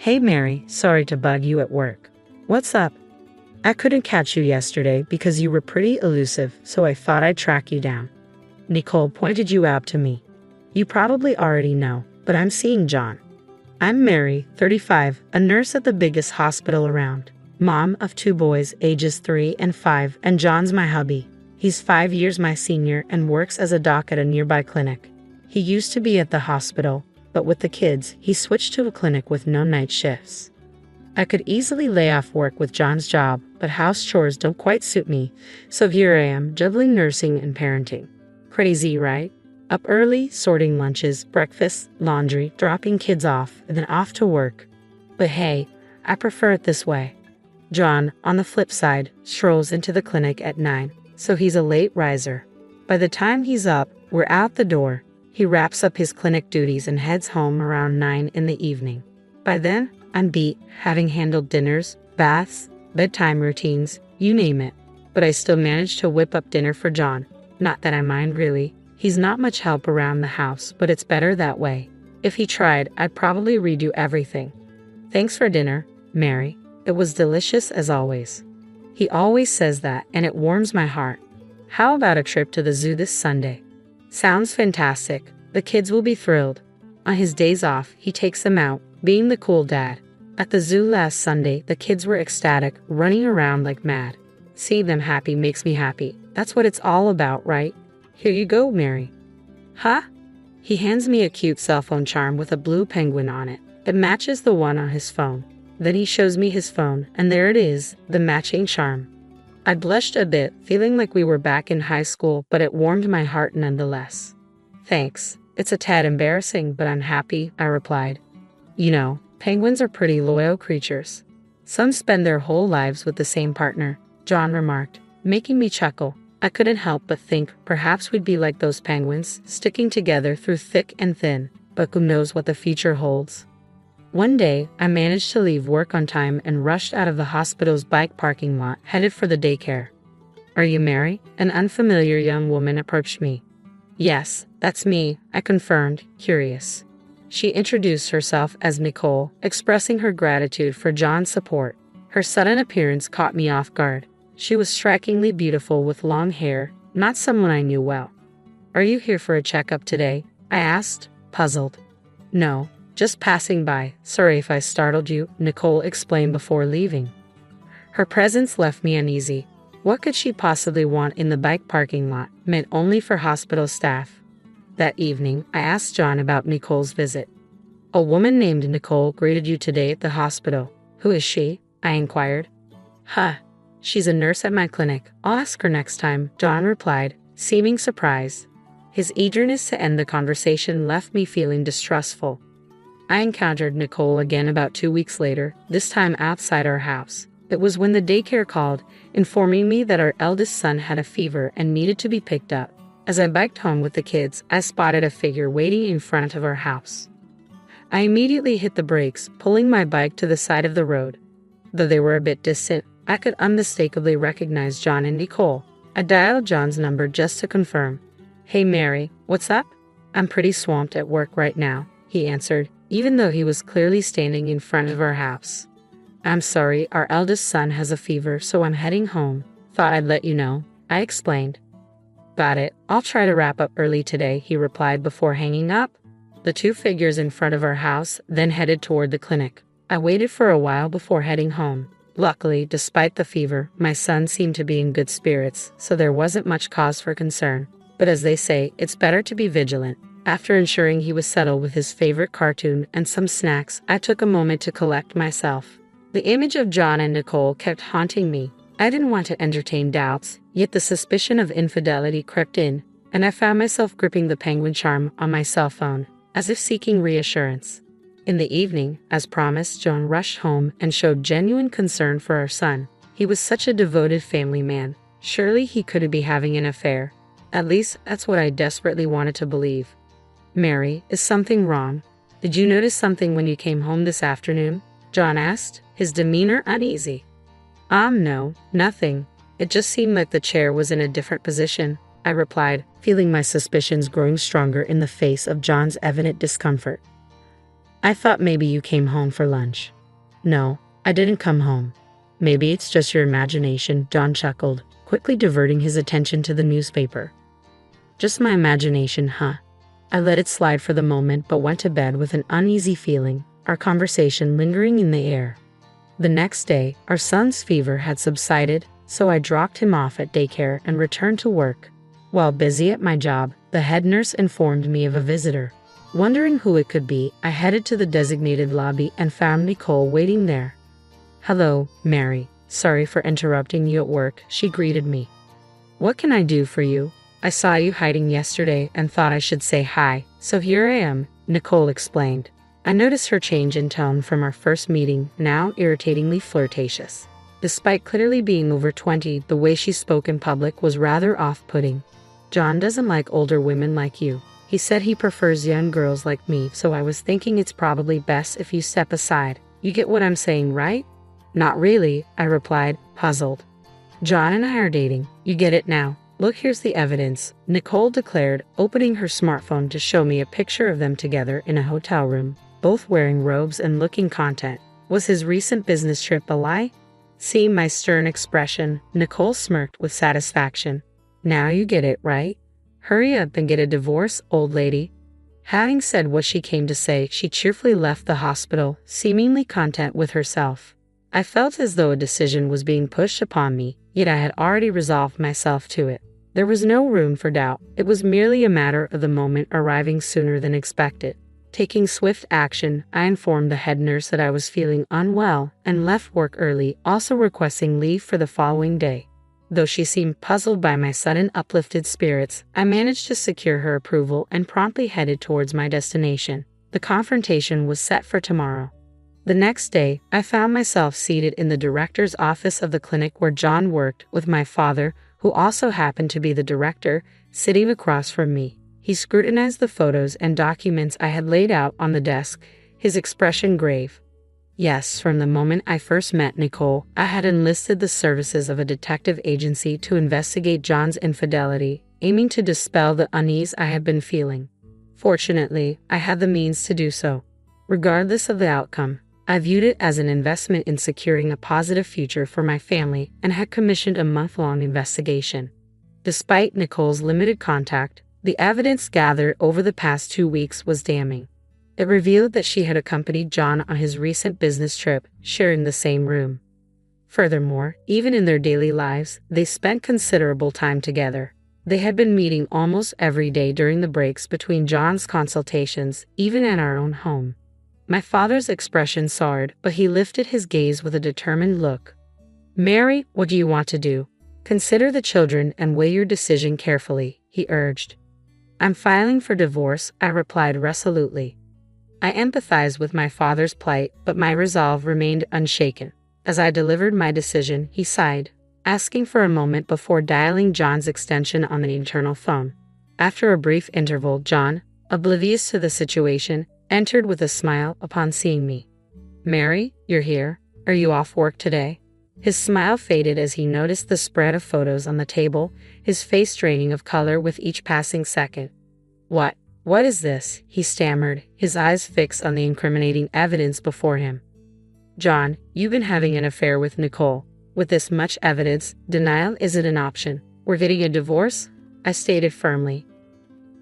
Hey Mary, sorry to bug you at work. What's up? I couldn't catch you yesterday because you were pretty elusive, so I thought I'd track you down. Nicole pointed you out to me. You probably already know, but I'm seeing John. I'm Mary, 35, a nurse at the biggest hospital around. Mom of 2 boys, ages 3 and 5, and John's my hubby. He's 5 years my senior and works as a doc at a nearby clinic. He used to be at the hospital, but with the kids, he switched to a clinic with no night shifts. I could easily lay off work with John's job, but house chores don't quite suit me, so here I am, juggling nursing and parenting. Crazy, right? Up early, sorting lunches, breakfast, laundry, dropping kids off, and then off to work. But hey, I prefer it this way. John, on the flip side, strolls into the clinic at 9, so he's a late riser. By the time he's up, we're out the door. He wraps up his clinic duties and heads home around 9 in the evening. By then, I'm beat, having handled dinners, baths, bedtime routines, you name it. But I still manage to whip up dinner for John. Not that I mind really. He's not much help around the house, but it's better that way. If he tried, I'd probably redo everything. Thanks for dinner, Mary. It was delicious as always. He always says that, and it warms my heart. How about a trip to the zoo this Sunday? Sounds fantastic. The kids will be thrilled. On his days off, he takes them out, being the cool dad. At the zoo last Sunday, the kids were ecstatic, running around like mad. Seeing them happy makes me happy. That's what it's all about, right? Here you go, Mary. Huh? He hands me a cute cell phone charm with a blue penguin on it. It matches the one on his phone. Then he shows me his phone, and there it is, the matching charm. I blushed a bit, feeling like we were back in high school, but it warmed my heart nonetheless. Thanks. It's a tad embarrassing, but I'm happy, I replied. You know, penguins are pretty loyal creatures. Some spend their whole lives with the same partner, John remarked, making me chuckle. I couldn't help but think perhaps we'd be like those penguins, sticking together through thick and thin, but who knows what the future holds. One day, I managed to leave work on time and rushed out of the hospital's bike parking lot, headed for the daycare. Are you Mary? An unfamiliar young woman approached me. Yes, that's me, I confirmed, curious. She introduced herself as Nicole, expressing her gratitude for John's support. Her sudden appearance caught me off guard. She was strikingly beautiful with long hair, not someone I knew well. Are you here for a checkup today? I asked, puzzled. No. Just passing by. Sorry if I startled you, Nicole explained before leaving. Her presence left me uneasy. What could she possibly want in the bike parking lot, meant only for hospital staff? That evening, I asked John about Nicole's visit. A woman named Nicole greeted you today at the hospital. Who is she? I inquired. Huh. She's a nurse at my clinic. I'll ask her next time, John replied, seeming surprised. His eagerness to end the conversation left me feeling distrustful. I encountered Nicole again about 2 weeks later, this time outside our house. It was when the daycare called, informing me that our eldest son had a fever and needed to be picked up. As I biked home with the kids, I spotted a figure waiting in front of our house. I immediately hit the brakes, pulling my bike to the side of the road. Though they were a bit distant, I could unmistakably recognize John and Nicole. I dialed John's number just to confirm. Hey Mary, what's up? I'm pretty swamped at work right now, he answered, even though he was clearly standing in front of our house. I'm sorry, our eldest son has a fever, so I'm heading home. Thought I'd let you know, I explained. Got it. I'll try to wrap up early today, he replied before hanging up. The 2 figures in front of our house then headed toward the clinic. I waited for a while before heading home. Luckily, despite the fever, my son seemed to be in good spirits, so there wasn't much cause for concern. But as they say, it's better to be vigilant. After ensuring he was settled with his favorite cartoon and some snacks, I took a moment to collect myself. The image of John and Nicole kept haunting me. I didn't want to entertain doubts, yet the suspicion of infidelity crept in, and I found myself gripping the penguin charm on my cell phone, as if seeking reassurance. In the evening, as promised, John rushed home and showed genuine concern for our son. He was such a devoted family man. Surely he couldn't be having an affair. At least, that's what I desperately wanted to believe. Mary, is something wrong? Did you notice something when you came home this afternoon? John asked, his demeanor uneasy. No, nothing. It just seemed like the chair was in a different position, I replied, feeling my suspicions growing stronger in the face of John's evident discomfort. I thought maybe you came home for lunch. No, I didn't come home. Maybe it's just your imagination, John chuckled, quickly diverting his attention to the newspaper. Just my imagination, huh? I let it slide for the moment but went to bed with an uneasy feeling, our conversation lingering in the air. The next day, our son's fever had subsided, so I dropped him off at daycare and returned to work. While busy at my job, the head nurse informed me of a visitor. Wondering who it could be, I headed to the designated lobby and found Nicole waiting there. "Hello, Mary. Sorry for interrupting you at work," she greeted me. "What can I do for you? I saw you hiding yesterday and thought I should say hi, so here I am," Nicole explained. I noticed her change in tone from our first meeting, now irritatingly flirtatious. Despite clearly being over 20, the way she spoke in public was rather off-putting. "John doesn't like older women like you. He said he prefers young girls like me, so I was thinking it's probably best if you step aside. You get what I'm saying, right?" "Not really," I replied, puzzled. "John and I are dating. You get it now. Look, here's the evidence," Nicole declared, opening her smartphone to show me a picture of them together in a hotel room, both wearing robes and looking content. Was his recent business trip a lie? Seeing my stern expression, Nicole smirked with satisfaction. "Now you get it, right? Hurry up and get a divorce, old lady." Having said what she came to say, she cheerfully left the hospital, seemingly content with herself. I felt as though a decision was being pushed upon me, yet I had already resolved myself to it. There was no room for doubt. It was merely a matter of the moment arriving sooner than expected. Taking swift action, I informed the head nurse that I was feeling unwell and left work early, also requesting leave for the following day. Though she seemed puzzled by my sudden uplifted spirits, I managed to secure her approval and promptly headed towards my destination. The confrontation was set for tomorrow. The next day, I found myself seated in the director's office of the clinic where John worked, with my father, who also happened to be the director, sitting across from me. He scrutinized the photos and documents I had laid out on the desk, his expression grave. Yes, from the moment I first met Nicole, I had enlisted the services of a detective agency to investigate John's infidelity, aiming to dispel the unease I had been feeling. Fortunately, I had the means to do so. Regardless of the outcome, I viewed it as an investment in securing a positive future for my family and had commissioned a month-long investigation. Despite Nicole's limited contact, the evidence gathered over the past 2 weeks was damning. It revealed that she had accompanied John on his recent business trip, sharing the same room. Furthermore, even in their daily lives, they spent considerable time together. They had been meeting almost every day during the breaks between John's consultations, even at our own home. My father's expression soured, but he lifted his gaze with a determined look. "Mary, what do you want to do? Consider the children and weigh your decision carefully," he urged. "I'm filing for divorce," I replied resolutely. I empathized with my father's plight, but my resolve remained unshaken. As I delivered my decision, he sighed, asking for a moment before dialing John's extension on the internal phone. After a brief interval, John, oblivious to the situation, entered with a smile upon seeing me. "Mary, you're here. Are you off work today?" His smile faded as he noticed the spread of photos on the table, his face draining of color with each passing second. What is this?" he stammered, his eyes fixed on the incriminating evidence before him. "John, you've been having an affair with Nicole. With this much evidence, denial isn't an option. We're getting a divorce?" I stated firmly.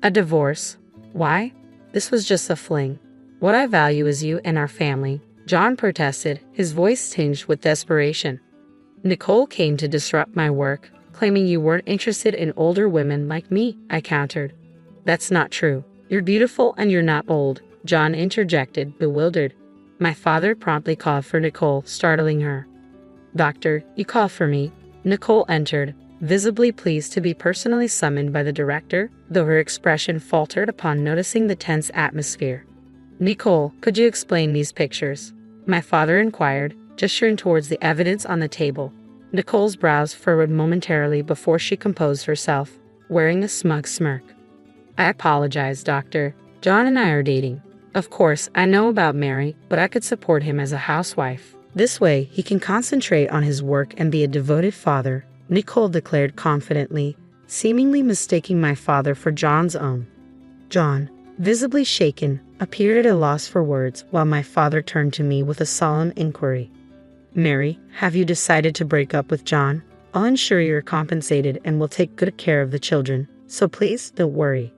"A divorce? Why? This was just a fling. What I value is you and our family," John protested, his voice tinged with desperation. "Nicole came to disrupt my work, claiming you weren't interested in older women like me," I countered. "That's not true. You're beautiful and you're not old," John interjected, bewildered. My father promptly called for Nicole, startling her. "Doctor, you called for me." Nicole entered, visibly pleased to be personally summoned by the director, though her expression faltered upon noticing the tense atmosphere. "Nicole, could you explain these pictures?" my father inquired, gesturing towards the evidence on the table. Nicole's brows furrowed momentarily before she composed herself, wearing a smug smirk. "I apologize, doctor. John and I are dating. Of course, I know about Mary, but I could support him as a housewife. This way, he can concentrate on his work and be a devoted father," Nicole declared confidently, seemingly mistaking my father for John's own. "John, visibly shaken, appeared at a loss for words while my father turned to me with a solemn inquiry. Mary, have you decided to break up with John? I'll ensure you're compensated and will take good care of the children, so please don't worry.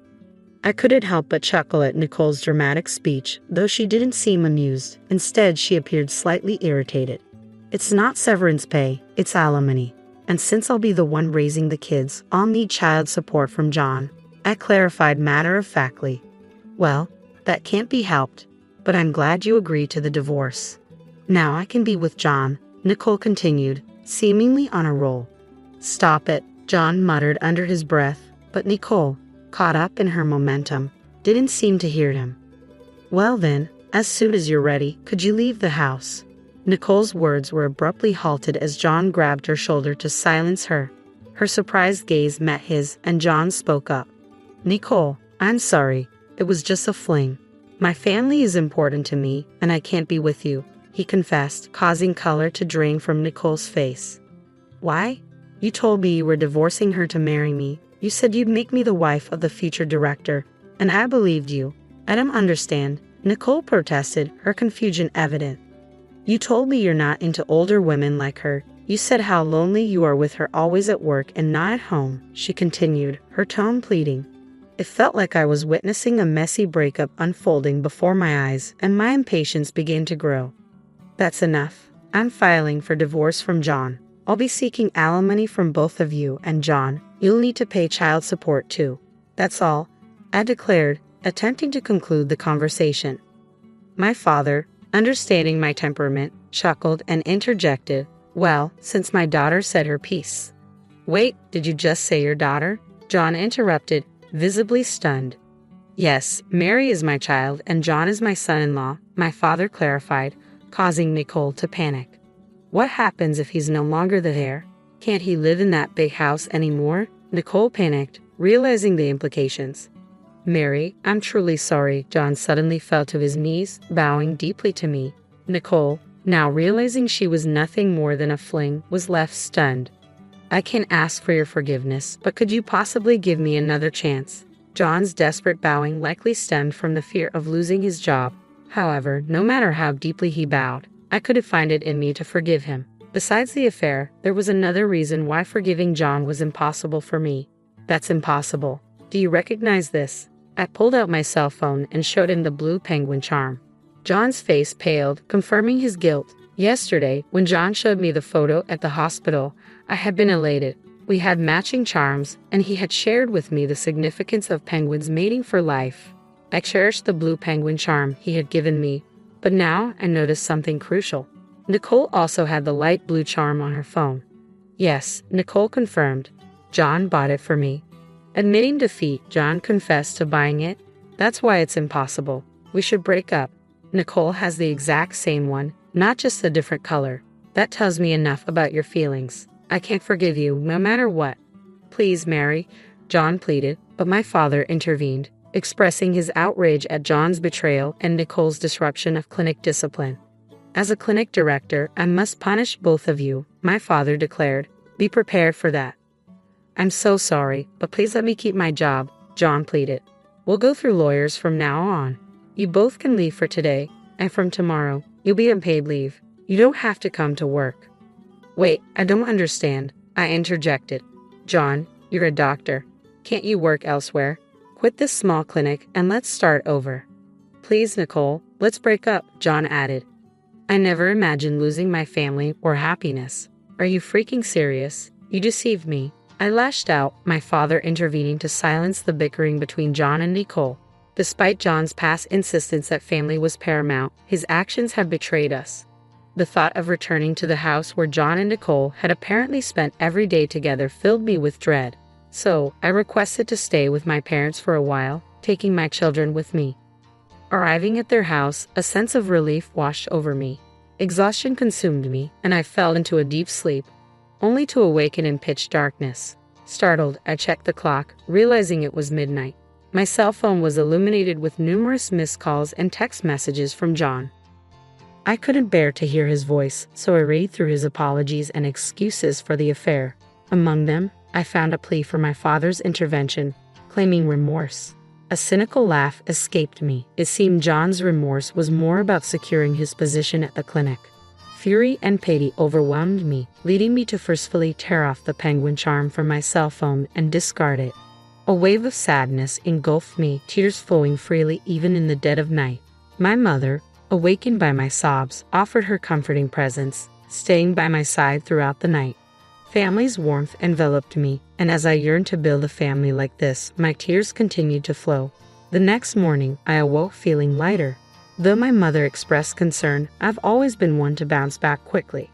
I couldn't help but chuckle at Nicole's dramatic speech, though she didn't seem amused. Instead, she appeared slightly irritated. It's not severance pay, it's alimony. And since I'll be the one raising the kids, I'll need child support from John, I clarified matter-of-factly. Well, that can't be helped, but I'm glad you agreed to the divorce. Now I can be with John, Nicole continued, seemingly on a roll. Stop it, John muttered under his breath, but Nicole, caught up in her momentum, didn't seem to hear him. Well then, as soon as you're ready, could you leave the house? Nicole's words were abruptly halted as John grabbed her shoulder to silence her. Her surprised gaze met his, and John spoke up. Nicole, I'm sorry, it was just a fling. My family is important to me, and I can't be with you, he confessed, causing color to drain from Nicole's face. Why? You told me you were divorcing her to marry me. You said you'd make me the wife of the future director, and I believed you. I don't understand, Nicole protested, her confusion evident. You told me you're not into older women like her. You said how lonely you are with her, always at work and not at home, she continued, her tone pleading. It felt like I was witnessing a messy breakup unfolding before my eyes, and my impatience began to grow. That's enough. I'm filing for divorce from John. I'll be seeking alimony from both of you, and John, you'll need to pay child support too. That's all, I declared, attempting to conclude the conversation. My father, understanding my temperament, chuckled and interjected, well, since my daughter said her piece. Wait, did you just say your daughter? John interrupted, visibly stunned. Yes, Mary is my child and John is my son-in-law, my father clarified, causing Nicole to panic. What happens if he's no longer the heir? Can't he live in that big house anymore? Nicole panicked, realizing the implications. Mary, I'm truly sorry. John suddenly fell to his knees, bowing deeply to me. Nicole, now realizing she was nothing more than a fling, was left stunned. I can't ask for your forgiveness, but could you possibly give me another chance? John's desperate bowing likely stemmed from the fear of losing his job. However, no matter how deeply he bowed, I couldn't find it in me to forgive him. Besides the affair, there was another reason why forgiving John was impossible for me. That's impossible. Do you recognize this? I pulled out my cell phone and showed him the blue penguin charm. John's face paled, confirming his guilt. Yesterday, when John showed me the photo at the hospital, I had been elated. We had matching charms, and he had shared with me the significance of penguins mating for life. I cherished the blue penguin charm he had given me, but now I noticed something crucial. Nicole also had the light blue charm on her phone. Yes, Nicole confirmed. John bought it for me. Admitting defeat, John confessed to buying it. That's why it's impossible. We should break up. Nicole has the exact same one, not just a different color. That tells me enough about your feelings. I can't forgive you, no matter what. Please, Mary, John pleaded, but my father intervened, expressing his outrage at John's betrayal and Nicole's disruption of clinic discipline. As a clinic director, I must punish both of you, my father declared. Be prepared for that. I'm so sorry, but please let me keep my job, John pleaded. We'll go through lawyers from now on. You both can leave for today, and from tomorrow, you'll be on paid leave. You don't have to come to work. Wait, I don't understand, I interjected. John, you're a doctor. Can't you work elsewhere? Quit this small clinic and let's start over. Please, Nicole, let's break up, John added. I never imagined losing my family or happiness. Are you freaking serious? You deceived me. I lashed out, my father intervening to silence the bickering between John and Nicole. Despite John's past insistence that family was paramount, his actions have betrayed us. The thought of returning to the house where John and Nicole had apparently spent every day together filled me with dread. So, I requested to stay with my parents for a while, taking my children with me. Arriving at their house, a sense of relief washed over me. Exhaustion consumed me, and I fell into a deep sleep, only to awaken in pitch darkness. Startled, I checked the clock, realizing it was midnight. My cell phone was illuminated with numerous missed calls and text messages from John. I couldn't bear to hear his voice, so I read through his apologies and excuses for the affair. Among them, I found a plea for my father's intervention, claiming remorse. A cynical laugh escaped me. It seemed John's remorse was more about securing his position at the clinic. Fury and pity overwhelmed me, leading me to forcefully tear off the penguin charm from my cell phone and discard it. A wave of sadness engulfed me, tears flowing freely even in the dead of night. My mother, awakened by my sobs, offered her comforting presence, staying by my side throughout the night. Family's warmth enveloped me, and as I yearned to build a family like this, my tears continued to flow. The next morning, I awoke feeling lighter. Though my mother expressed concern, I've always been one to bounce back quickly.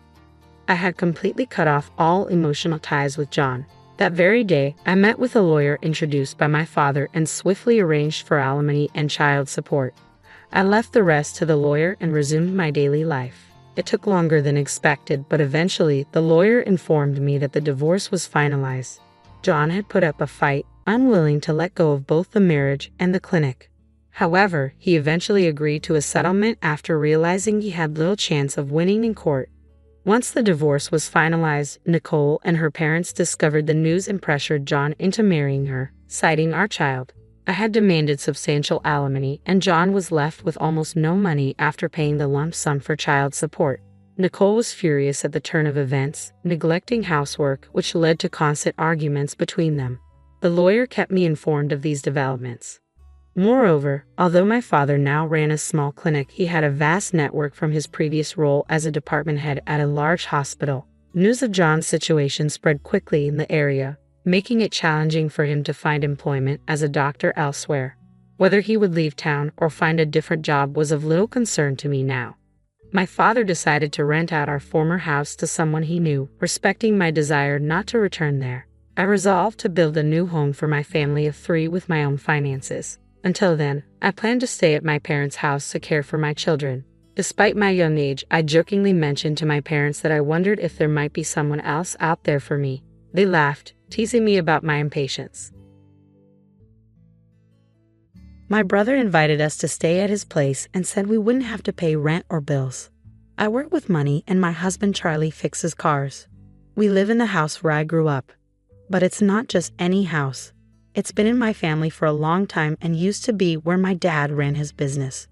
I had completely cut off all emotional ties with John. That very day, I met with a lawyer introduced by my father and swiftly arranged for alimony and child support. I left the rest to the lawyer and resumed my daily life. It took longer than expected, but eventually the lawyer informed me that the divorce was finalized. John had put up a fight, unwilling to let go of both the marriage and the clinic. However, he eventually agreed to a settlement after realizing he had little chance of winning in court. Once the divorce was finalized, Nicole and her parents discovered the news and pressured John into marrying her, citing our child. I had demanded substantial alimony, and John was left with almost no money after paying the lump sum for child support. Nicole was furious at the turn of events, neglecting housework, which led to constant arguments between them. The lawyer kept me informed of these developments. Moreover, although my father now ran a small clinic, he had a vast network from his previous role as a department head at a large hospital. News of John's situation spread quickly in the area, making it challenging for him to find employment as a doctor elsewhere. Whether he would leave town or find a different job was of little concern to me now. My father decided to rent out our former house to someone he knew, respecting my desire not to return there. I resolved to build a new home for my family of 3 with my own finances. Until then, I planned to stay at my parents' house to care for my children. Despite my young age, I jokingly mentioned to my parents that I wondered if there might be someone else out there for me. They laughed, teasing me about my impatience. My brother invited us to stay at his place and said we wouldn't have to pay rent or bills. I work with money and my husband Charlie fixes cars. We live in the house where I grew up. But it's not just any house. It's been in my family for a long time and used to be where my dad ran his business.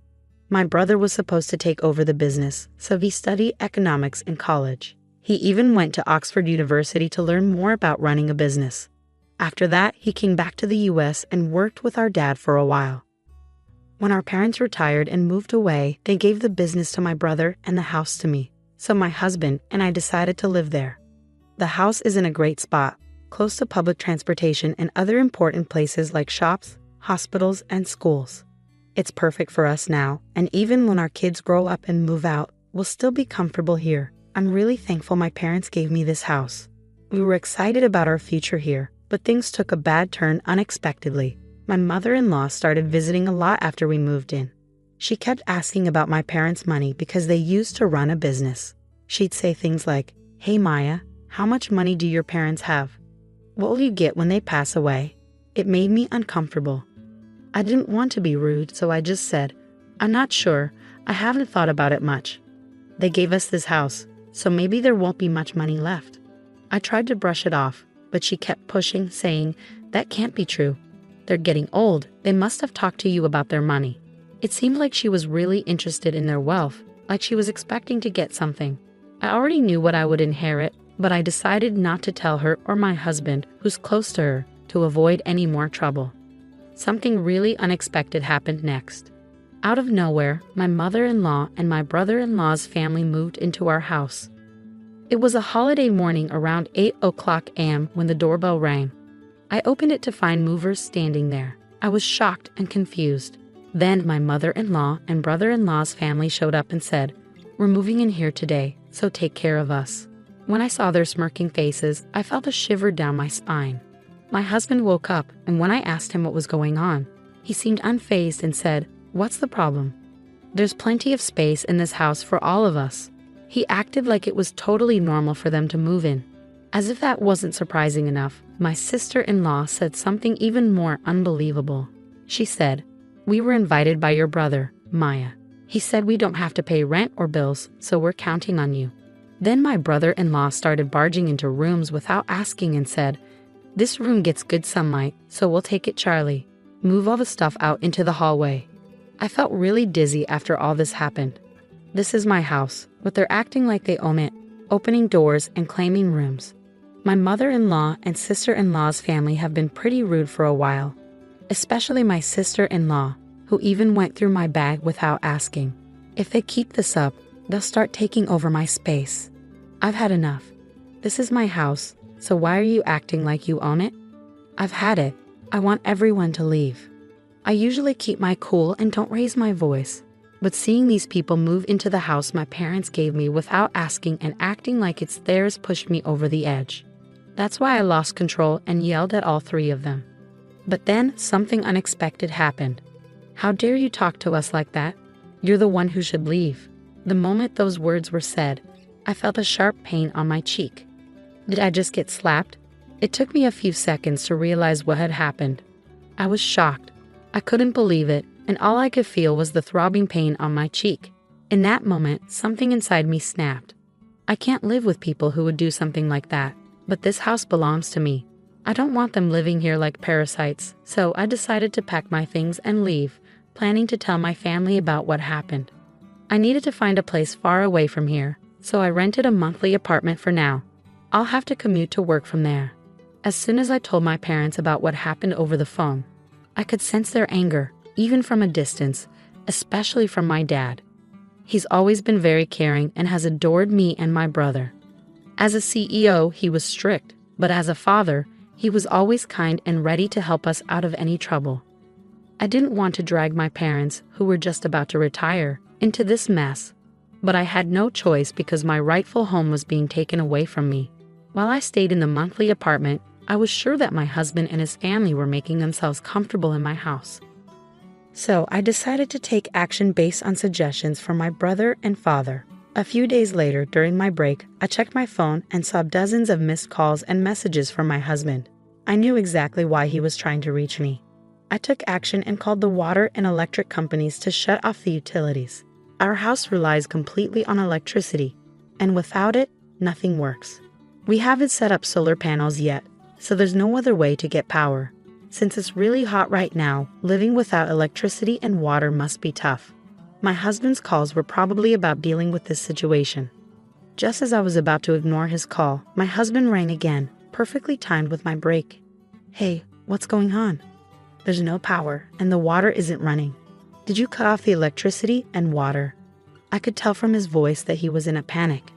My brother was supposed to take over the business, so he studied economics in college. He even went to Oxford University to learn more about running a business. After that, he came back to the US and worked with our dad for a while. When our parents retired and moved away, they gave the business to my brother and the house to me, so my husband and I decided to live there. The house is in a great spot, close to public transportation and other important places like shops, hospitals, and schools. It's perfect for us now, and even when our kids grow up and move out, we'll still be comfortable here. I'm really thankful my parents gave me this house. We were excited about our future here, but things took a bad turn unexpectedly. My mother-in-law started visiting a lot after we moved in. She kept asking about my parents' money because they used to run a business. She'd say things like, "Hey Maya, how much money do your parents have? What will you get when they pass away?" It made me uncomfortable. I didn't want to be rude, so I just said, "I'm not sure. I haven't thought about it much. They gave us this house, so maybe there won't be much money left." I tried to brush it off, but she kept pushing, saying, "That can't be true. They're getting old. They must have talked to you about their money." It seemed like she was really interested in their wealth, like she was expecting to get something. I already knew what I would inherit, but I decided not to tell her or my husband, who's close to her, to avoid any more trouble. Something really unexpected happened next. Out of nowhere, my mother-in-law and my brother-in-law's family moved into our house. It was a holiday morning around 8:00 a.m. when the doorbell rang. I opened it to find movers standing there. I was shocked and confused. Then my mother-in-law and brother-in-law's family showed up and said, "We're moving in here today, so take care of us." When I saw their smirking faces, I felt a shiver down my spine. My husband woke up, and when I asked him what was going on, he seemed unfazed and said, "What's the problem? There's plenty of space in this house for all of us." He acted like it was totally normal for them to move in. As if that wasn't surprising enough, my sister-in-law said something even more unbelievable. She said, "We were invited by your brother, Maya. He said we don't have to pay rent or bills, so we're counting on you." Then my brother-in-law started barging into rooms without asking and said, "This room gets good sunlight, so we'll take it, Charlie." Move all the stuff out into the hallway. I felt really dizzy after all this happened. This is my house, but they're acting like they own it, opening doors and claiming rooms. My mother-in-law and sister-in-law's family have been pretty rude for a while, especially my sister-in-law, who even went through my bag without asking. If they keep this up, they'll start taking over my space. I've had enough. This is my house, so why are you acting like you own it? I've had it. I want everyone to leave. I usually keep my cool and don't raise my voice, but seeing these people move into the house my parents gave me without asking and acting like it's theirs pushed me over the edge. That's why I lost control and yelled at all three of them. But then something unexpected happened. How dare you talk to us like that? You're the one who should leave. The moment those words were said, I felt a sharp pain on my cheek. Did I just get slapped? It took me a few seconds to realize what had happened. I was shocked. I couldn't believe it, and all I could feel was the throbbing pain on my cheek. In that moment, something inside me snapped. I can't live with people who would do something like that, but this house belongs to me. I don't want them living here like parasites, so I decided to pack my things and leave, planning to tell my family about what happened. I needed to find a place far away from here, so I rented a monthly apartment for now. I'll have to commute to work from there. As soon as I told my parents about what happened over the phone, I could sense their anger, even from a distance, especially from my dad. He's always been very caring and has adored me and my brother. As a CEO, he was strict, but as a father, he was always kind and ready to help us out of any trouble. I didn't want to drag my parents, who were just about to retire, into this mess, but I had no choice because my rightful home was being taken away from me. While I stayed in the monthly apartment, I was sure that my husband and his family were making themselves comfortable in my house. So I decided to take action based on suggestions from my brother and father. A few days later, during my break, I checked my phone and saw dozens of missed calls and messages from my husband. I knew exactly why he was trying to reach me. I took action and called the water and electric companies to shut off the utilities. Our house relies completely on electricity, and without it, nothing works. We haven't set up solar panels yet, so there's no other way to get power. Since it's really hot right now, living without electricity and water must be tough. My husband's calls were probably about dealing with this situation. Just as I was about to ignore his call, my husband rang again, perfectly timed with my break. Hey, what's going on? There's no power, and the water isn't running. Did you cut off the electricity and water? I could tell from his voice that he was in a panic.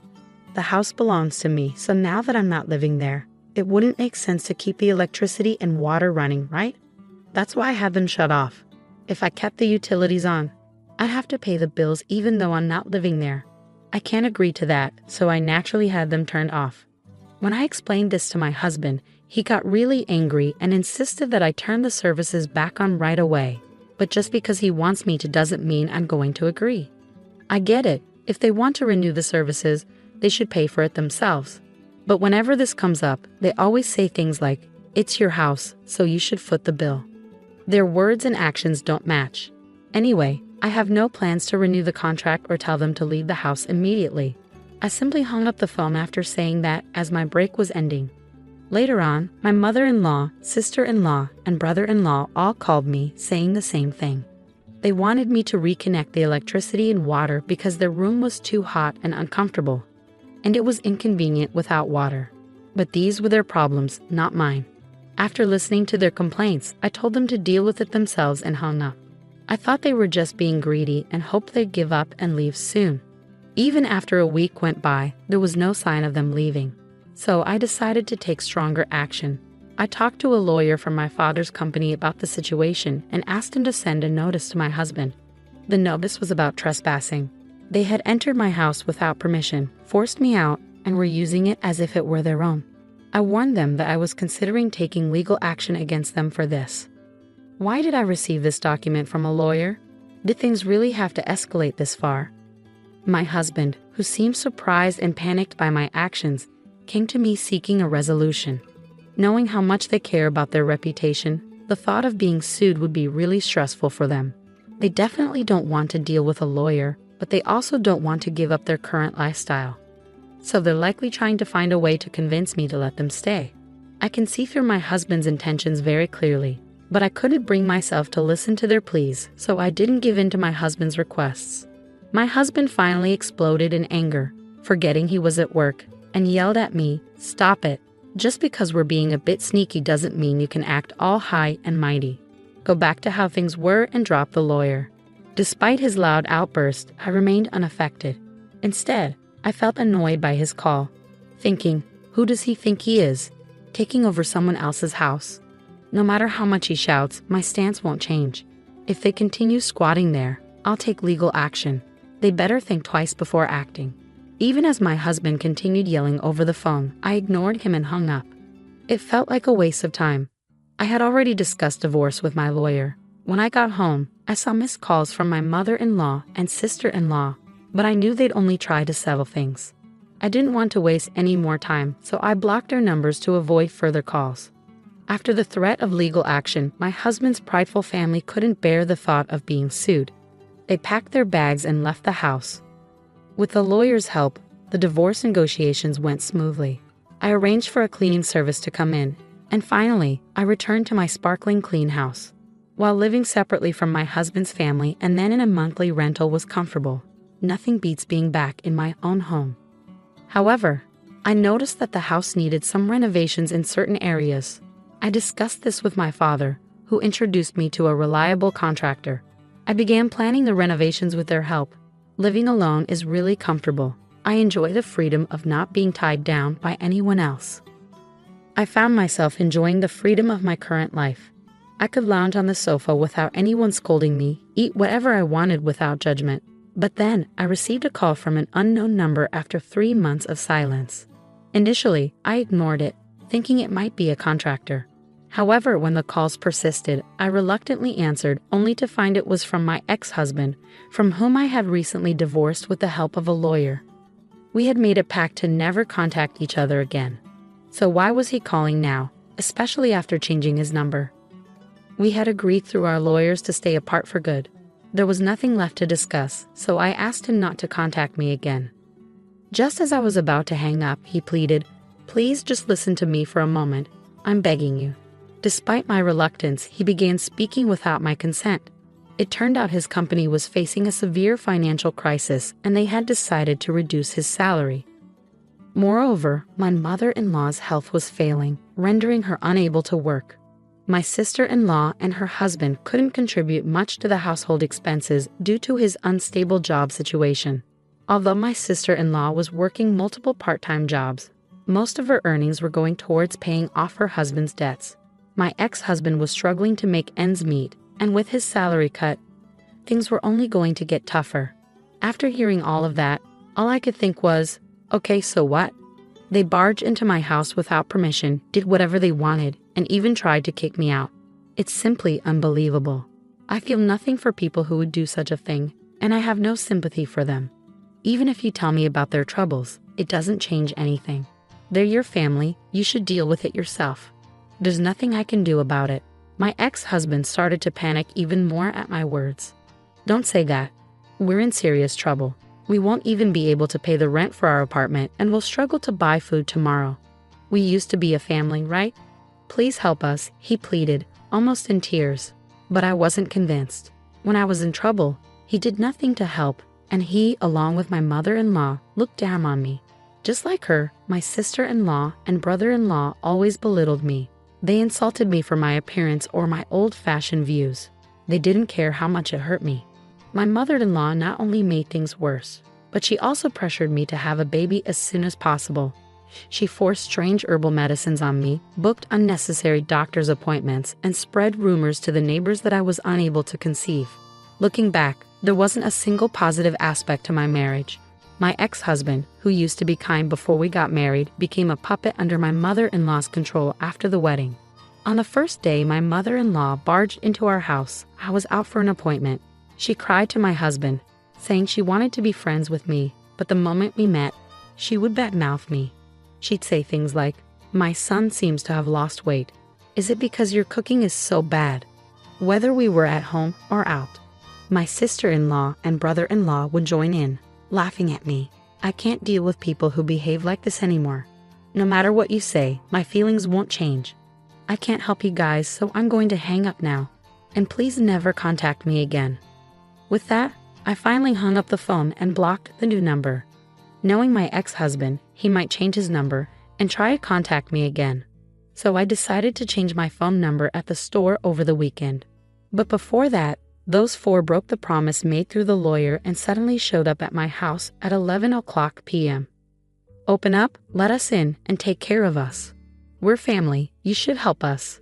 The house belongs to me, so now that I'm not living there, it wouldn't make sense to keep the electricity and water running, right? That's why I had them shut off. If I kept the utilities on, I'd have to pay the bills even though I'm not living there. I can't agree to that, so I naturally had them turned off. When I explained this to my husband, he got really angry and insisted that I turn the services back on right away. But just because he wants me to doesn't mean I'm going to agree. I get it. If they want to renew the services, they should pay for it themselves. But whenever this comes up, they always say things like, "It's your house, so you should foot the bill." Their words and actions don't match. Anyway, I have no plans to renew the contract or tell them to leave the house immediately. I simply hung up the phone after saying that as my break was ending. Later on, my mother-in-law, sister-in-law, and brother-in-law all called me saying the same thing. They wanted me to reconnect the electricity and water because their room was too hot and uncomfortable, and it was inconvenient without water. But these were their problems, not mine. After listening to their complaints, I told them to deal with it themselves and hung up. I thought they were just being greedy and hoped they'd give up and leave soon. Even after a week went by, there was no sign of them leaving. So I decided to take stronger action. I talked to a lawyer from my father's company about the situation and asked him to send a notice to my husband. The notice was about trespassing. They had entered my house without permission, forced me out, and were using it as if it were their own. I warned them that I was considering taking legal action against them for this. Why did I receive this document from a lawyer? Did things really have to escalate this far? My husband, who seemed surprised and panicked by my actions, came to me seeking a resolution. Knowing how much they care about their reputation, the thought of being sued would be really stressful for them. They definitely don't want to deal with a lawyer, but they also don't want to give up their current lifestyle. So they're likely trying to find a way to convince me to let them stay. I can see through my husband's intentions very clearly. But I couldn't bring myself to listen to their pleas, so I didn't give in to my husband's requests. My husband finally exploded in anger, forgetting he was at work, and yelled at me, "Stop it. Just because we're being a bit sneaky doesn't mean you can act all high and mighty. Go back to how things were and drop the lawyer." Despite his loud outburst, I remained unaffected. Instead, I felt annoyed by his call, thinking, who does he think he is, taking over someone else's house? No matter how much he shouts, my stance won't change. If they continue squatting there, I'll take legal action. They better think twice before acting. Even as my husband continued yelling over the phone, I ignored him and hung up. It felt like a waste of time. I had already discussed divorce with my lawyer. When I got home, I saw missed calls from my mother-in-law and sister-in-law, but I knew they'd only try to settle things. I didn't want to waste any more time, so I blocked their numbers to avoid further calls. After the threat of legal action, my husband's prideful family couldn't bear the thought of being sued. They packed their bags and left the house. With the lawyer's help, the divorce negotiations went smoothly. I arranged for a cleaning service to come in, and finally, I returned to my sparkling clean house. While living separately from my husband's family and then in a monthly rental was comfortable, nothing beats being back in my own home. However, I noticed that the house needed some renovations in certain areas. I discussed this with my father, who introduced me to a reliable contractor. I began planning the renovations with their help. Living alone is really comfortable. I enjoy the freedom of not being tied down by anyone else. I found myself enjoying the freedom of my current life. I could lounge on the sofa without anyone scolding me, eat whatever I wanted without judgment. But then I received a call from an unknown number after 3 months of silence. Initially, I ignored it, thinking it might be a contractor. However, when the calls persisted, I reluctantly answered, only to find it was from my ex-husband, from whom I had recently divorced with the help of a lawyer. We had made a pact to never contact each other again. So why was he calling now, especially after changing his number? We had agreed through our lawyers to stay apart for good. There was nothing left to discuss, so I asked him not to contact me again. Just as I was about to hang up, he pleaded, "Please just listen to me for a moment. I'm begging you." Despite my reluctance, he began speaking without my consent. It turned out his company was facing a severe financial crisis and they had decided to reduce his salary. Moreover, my mother-in-law's health was failing, rendering her unable to work. My sister-in-law and her husband couldn't contribute much to the household expenses due to his unstable job situation. Although my sister-in-law was working multiple part-time jobs, most of her earnings were going towards paying off her husband's debts. My ex-husband was struggling to make ends meet, and with his salary cut, things were only going to get tougher. After hearing all of that, all I could think was, okay, so what? They barged into my house without permission, did whatever they wanted, and even tried to kick me out. It's simply unbelievable. I feel nothing for people who would do such a thing, and I have no sympathy for them. Even if you tell me about their troubles, it doesn't change anything. They're your family, you should deal with it yourself. There's nothing I can do about it. My ex-husband started to panic even more at my words. Don't say that. We're in serious trouble. We won't even be able to pay the rent for our apartment and will struggle to buy food tomorrow. We used to be a family, right? Please help us, he pleaded, almost in tears. But I wasn't convinced. When I was in trouble, he did nothing to help, and he, along with my mother-in-law, looked down on me. Just like her, my sister-in-law and brother-in-law always belittled me. They insulted me for my appearance or my old-fashioned views. They didn't care how much it hurt me. My mother-in-law not only made things worse, but she also pressured me to have a baby as soon as possible. She forced strange herbal medicines on me, booked unnecessary doctor's appointments, and spread rumors to the neighbors that I was unable to conceive. Looking back, there wasn't a single positive aspect to my marriage. My ex-husband, who used to be kind before we got married, became a puppet under my mother-in-law's control after the wedding. On the first day my mother-in-law barged into our house, I was out for an appointment. She cried to my husband, saying she wanted to be friends with me, but the moment we met, she would badmouth me. She'd say things like, "My son seems to have lost weight. Is it because your cooking is so bad?" Whether we were at home or out. My sister-in-law and brother-in-law would join in, laughing at me. I can't deal with people who behave like this anymore. No matter what you say, my feelings won't change. I can't help you guys, so I'm going to hang up now. And please never contact me again. With that, I finally hung up the phone and blocked the new number. Knowing my ex-husband, he might change his number and try to contact me again. So I decided to change my phone number at the store over the weekend. But before that, those four broke the promise made through the lawyer and suddenly showed up at my house at 11 o'clock p.m. Open up, let us in, and take care of us. We're family, you should help us.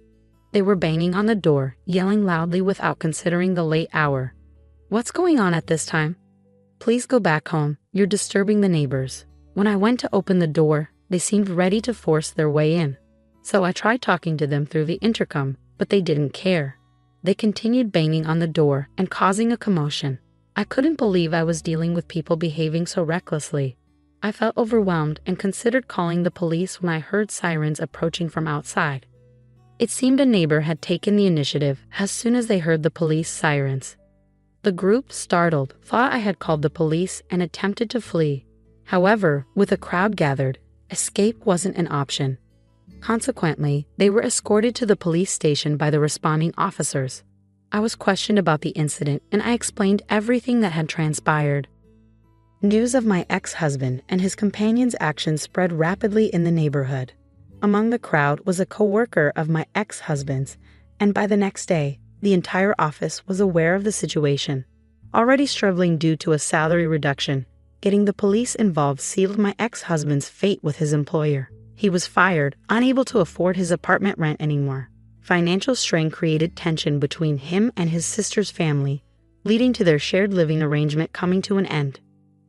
They were banging on the door, yelling loudly without considering the late hour. What's going on at this time? Please go back home, you're disturbing the neighbors. When I went to open the door, they seemed ready to force their way in. So I tried talking to them through the intercom, but they didn't care. They continued banging on the door and causing a commotion. I couldn't believe I was dealing with people behaving so recklessly. I felt overwhelmed and considered calling the police when I heard sirens approaching from outside. It seemed a neighbor had taken the initiative as soon as they heard the police sirens. The group, startled, thought I had called the police and attempted to flee. However, with a crowd gathered, escape wasn't an option. Consequently, they were escorted to the police station by the responding officers. I was questioned about the incident and I explained everything that had transpired. News of my ex-husband and his companion's actions spread rapidly in the neighborhood. Among the crowd was a co-worker of my ex-husband's, and by the next day, the entire office was aware of the situation. Already struggling due to a salary reduction, getting the police involved sealed my ex-husband's fate with his employer. He was fired, unable to afford his apartment rent anymore. Financial strain created tension between him and his sister's family, leading to their shared living arrangement coming to an end.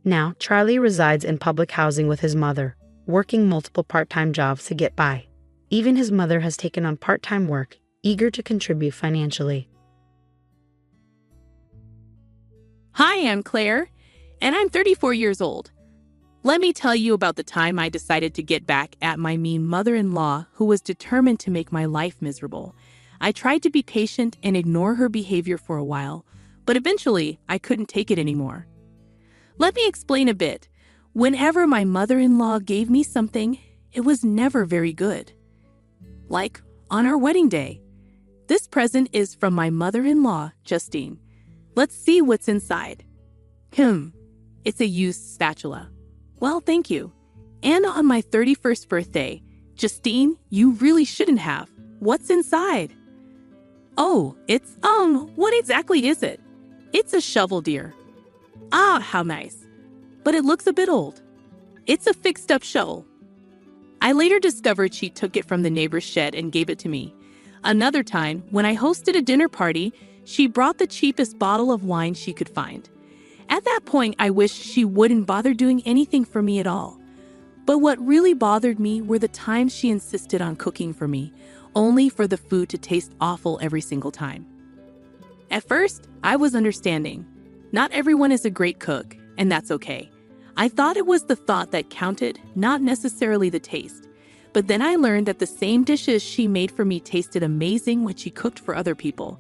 Now, Charlie resides in public housing with his mother, working multiple part-time jobs to get by. Even his mother has taken on part-time work, eager to contribute financially. Hi, I'm Claire, and I'm 34 years old. Let me tell you about the time I decided to get back at my mean mother-in-law who was determined to make my life miserable. I tried to be patient and ignore her behavior for a while, but eventually I couldn't take it anymore. Let me explain a bit. Whenever my mother-in-law gave me something, it was never very good. Like on our wedding day. This present is from my mother-in-law, Justine. Let's see what's inside. It's a used spatula. Well, thank you. And on my 31st birthday, Justine, you really shouldn't have. What's inside? Oh, it's, what exactly is it? It's a shovel, dear. Ah, how nice. But it looks a bit old. It's a fixed-up shovel. I later discovered she took it from the neighbor's shed and gave it to me. Another time, when I hosted a dinner party, she brought the cheapest bottle of wine she could find. At that point, I wished she wouldn't bother doing anything for me at all. But what really bothered me were the times she insisted on cooking for me, only for the food to taste awful every single time. At first, I was understanding. Not everyone is a great cook, and that's okay. I thought it was the thought that counted, not necessarily the taste. But then I learned that the same dishes she made for me tasted amazing when she cooked for other people.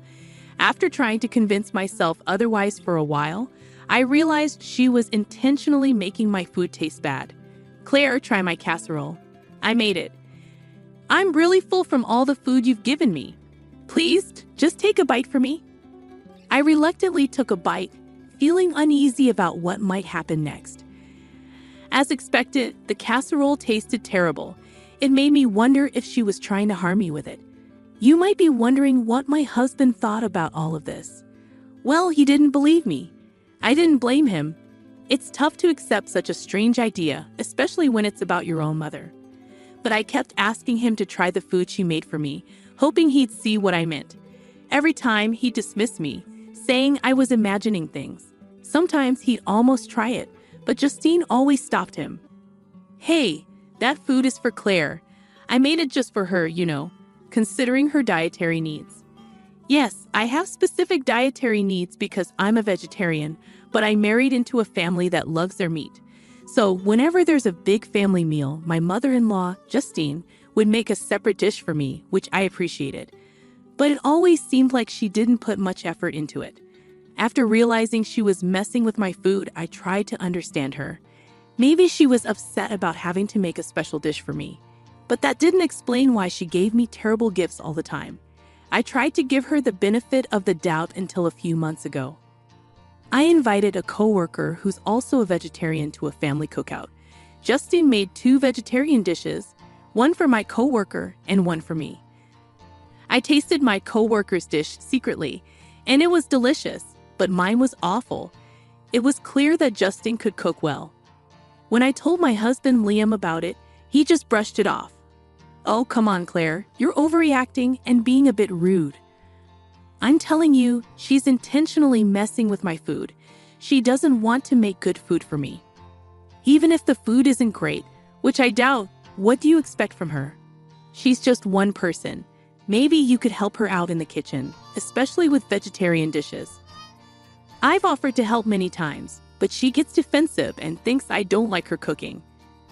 After trying to convince myself otherwise for a while, I realized she was intentionally making my food taste bad. Claire, try my casserole. I made it. I'm really full from all the food you've given me. Please, just take a bite for me. I reluctantly took a bite, feeling uneasy about what might happen next. As expected, the casserole tasted terrible. It made me wonder if she was trying to harm me with it. You might be wondering what my husband thought about all of this. Well, he didn't believe me. I didn't blame him. It's tough to accept such a strange idea, especially when it's about your own mother. But I kept asking him to try the food she made for me, hoping he'd see what I meant. Every time, he'd dismiss me, saying I was imagining things. Sometimes he'd almost try it, but Justine always stopped him. Hey, that food is for Claire. I made it just for her, considering her dietary needs. Yes, I have specific dietary needs because I'm a vegetarian, but I married into a family that loves their meat. So whenever there's a big family meal, my mother-in-law, Justine, would make a separate dish for me, which I appreciated. But it always seemed like she didn't put much effort into it. After realizing she was messing with my food, I tried to understand her. Maybe she was upset about having to make a special dish for me. But that didn't explain why she gave me terrible gifts all the time. I tried to give her the benefit of the doubt until a few months ago. I invited a coworker who's also a vegetarian to a family cookout. Justine made 2 vegetarian dishes, one for my coworker and one for me. I tasted my coworker's dish secretly, and it was delicious, but mine was awful. It was clear that Justine could cook well. When I told my husband Liam about it, he just brushed it off. "Oh, come on, Claire, you're overreacting and being a bit rude." I'm telling you, she's intentionally messing with my food. She doesn't want to make good food for me. Even if the food isn't great, which I doubt, what do you expect from her? She's just one person. Maybe you could help her out in the kitchen, especially with vegetarian dishes. I've offered to help many times, but she gets defensive and thinks I don't like her cooking,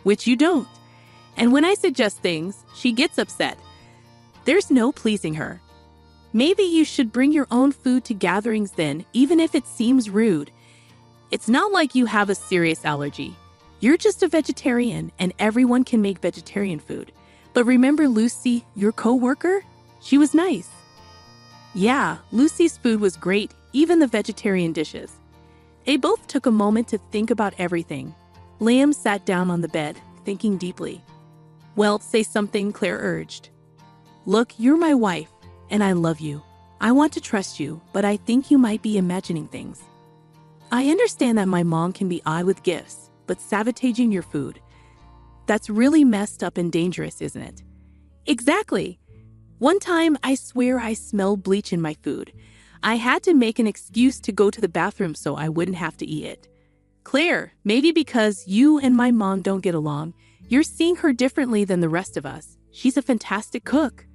which you don't. And when I suggest things, she gets upset. There's no pleasing her. Maybe you should bring your own food to gatherings then, even if it seems rude. It's not like you have a serious allergy. You're just a vegetarian, and everyone can make vegetarian food. But remember Lucy, your coworker? She was nice. Yeah, Lucy's food was great, even the vegetarian dishes. They both took a moment to think about everything. Liam sat down on the bed, thinking deeply. "Well, say something," Claire urged. "Look, you're my wife, and I love you. I want to trust you, but I think you might be imagining things. I understand that my mom can be odd with gifts, but sabotaging your food, that's really messed up and dangerous, isn't it?" "Exactly. One time, I swear I smelled bleach in my food. I had to make an excuse to go to the bathroom so I wouldn't have to eat it." "Claire, maybe because you and my mom don't get along, you're seeing her differently than the rest of us. She's a fantastic cook."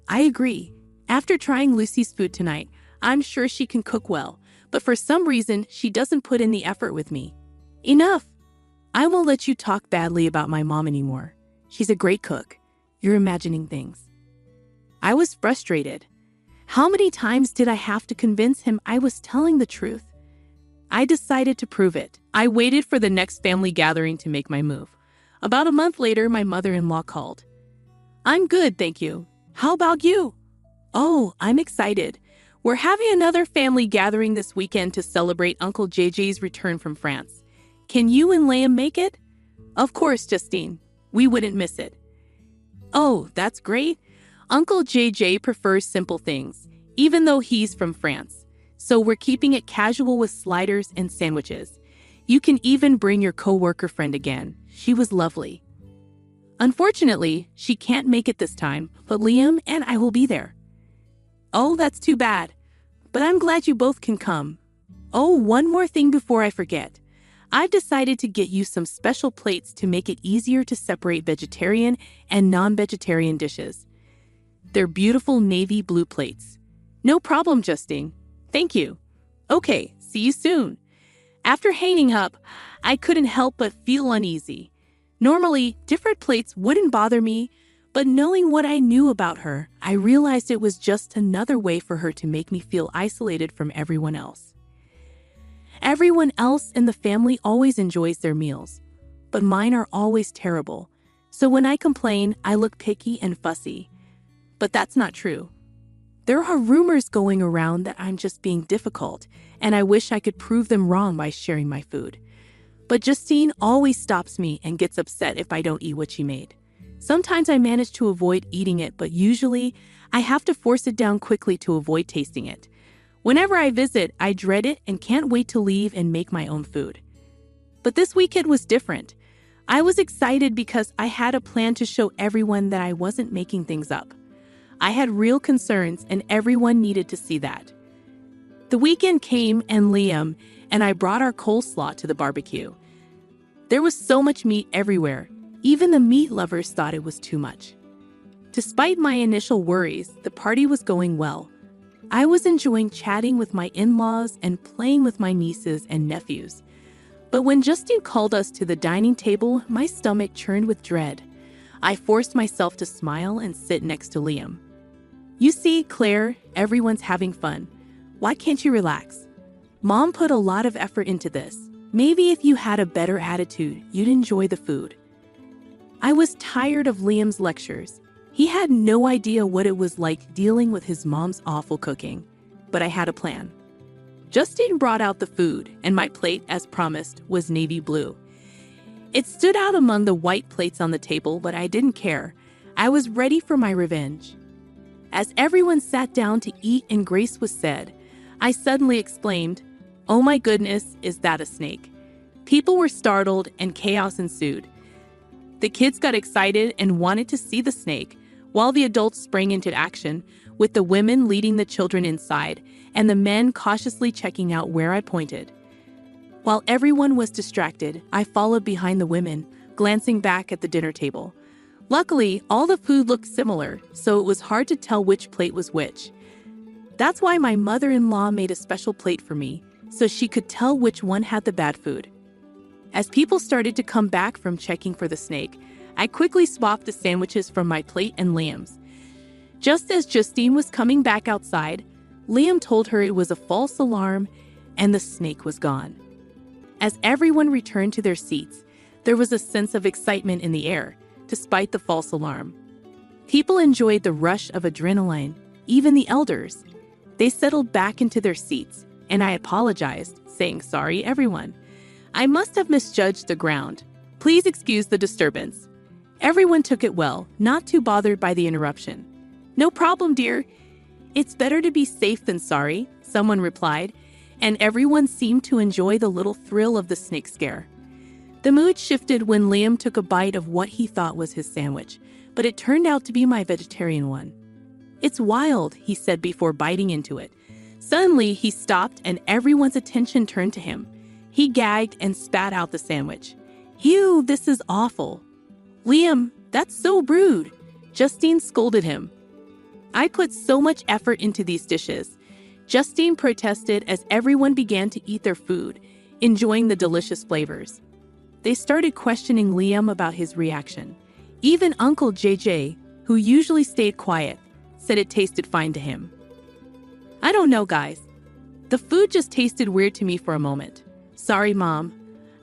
"I agree. After trying Lucy's food tonight, I'm sure she can cook well, but for some reason, she doesn't put in the effort with me." "Enough. I won't let you talk badly about my mom anymore. She's a great cook. You're imagining things." I was frustrated. How many times did I have to convince him I was telling the truth? I decided to prove it. I waited for the next family gathering to make my move. About a month later, my mother-in-law called. "I'm good, thank you. How about you?" "Oh, I'm excited. We're having another family gathering this weekend to celebrate Uncle JJ's return from France. Can you and Liam make it?" "Of course, Justine. We wouldn't miss it." "Oh, that's great. Uncle JJ prefers simple things, even though he's from France. So we're keeping it casual with sliders and sandwiches. You can even bring your coworker friend again. She was lovely." "Unfortunately, she can't make it this time, but Liam and I will be there." "Oh, that's too bad. But I'm glad you both can come. Oh, one more thing before I forget. I've decided to get you some special plates to make it easier to separate vegetarian and non-vegetarian dishes. They're beautiful navy blue plates." "No problem, Justine. Thank you. Okay, see you soon." After hanging up, I couldn't help but feel uneasy. Normally, different plates wouldn't bother me, but knowing what I knew about her, I realized it was just another way for her to make me feel isolated from everyone else. Everyone else in the family always enjoys their meals, but mine are always terrible. So when I complain, I look picky and fussy. But that's not true. There are rumors going around that I'm just being difficult, and I wish I could prove them wrong by sharing my food. But Justine always stops me and gets upset if I don't eat what she made. Sometimes I manage to avoid eating it, but usually I have to force it down quickly to avoid tasting it. Whenever I visit, I dread it and can't wait to leave and make my own food. But this weekend was different. I was excited because I had a plan to show everyone that I wasn't making things up. I had real concerns and everyone needed to see that. The weekend came and Liam and I brought our coleslaw to the barbecue. There was so much meat everywhere. Even the meat lovers thought it was too much. Despite my initial worries, the party was going well. I was enjoying chatting with my in-laws and playing with my nieces and nephews. But when Justine called us to the dining table, my stomach churned with dread. I forced myself to smile and sit next to Liam. "You see, Claire, everyone's having fun. Why can't you relax? Mom put a lot of effort into this. Maybe if you had a better attitude, you'd enjoy the food." I was tired of Liam's lectures. He had no idea what it was like dealing with his mom's awful cooking, but I had a plan. Justine brought out the food, and my plate, as promised, was navy blue. It stood out among the white plates on the table, but I didn't care. I was ready for my revenge. As everyone sat down to eat and grace was said, I suddenly exclaimed, "Oh my goodness, is that a snake?" People were startled and chaos ensued. The kids got excited and wanted to see the snake, while the adults sprang into action, with the women leading the children inside and the men cautiously checking out where I pointed. While everyone was distracted, I followed behind the women, glancing back at the dinner table. Luckily, all the food looked similar, so it was hard to tell which plate was which. That's why my mother-in-law made a special plate for me, so she could tell which one had the bad food. As people started to come back from checking for the snake, I quickly swapped the sandwiches from my plate and Liam's. Just as Justine was coming back outside, Liam told her it was a false alarm and the snake was gone. As everyone returned to their seats, there was a sense of excitement in the air, despite the false alarm. People enjoyed the rush of adrenaline, even the elders. They settled back into their seats, and I apologized, saying, "Sorry, everyone. I must have misjudged the ground. Please excuse the disturbance." Everyone took it well, not too bothered by the interruption. "No problem, dear. It's better to be safe than sorry," someone replied, and everyone seemed to enjoy the little thrill of the snake scare. The mood shifted when Liam took a bite of what he thought was his sandwich, but it turned out to be my vegetarian one. "It's wild," he said before biting into it. Suddenly, he stopped and everyone's attention turned to him. He gagged and spat out the sandwich. "Ew, this is awful." "Liam, that's so rude," Justine scolded him. "I put so much effort into these dishes," Justine protested as everyone began to eat their food, enjoying the delicious flavors. They started questioning Liam about his reaction. Even Uncle JJ, who usually stayed quiet, said it tasted fine to him. "I don't know, guys. The food just tasted weird to me for a moment. Sorry, Mom.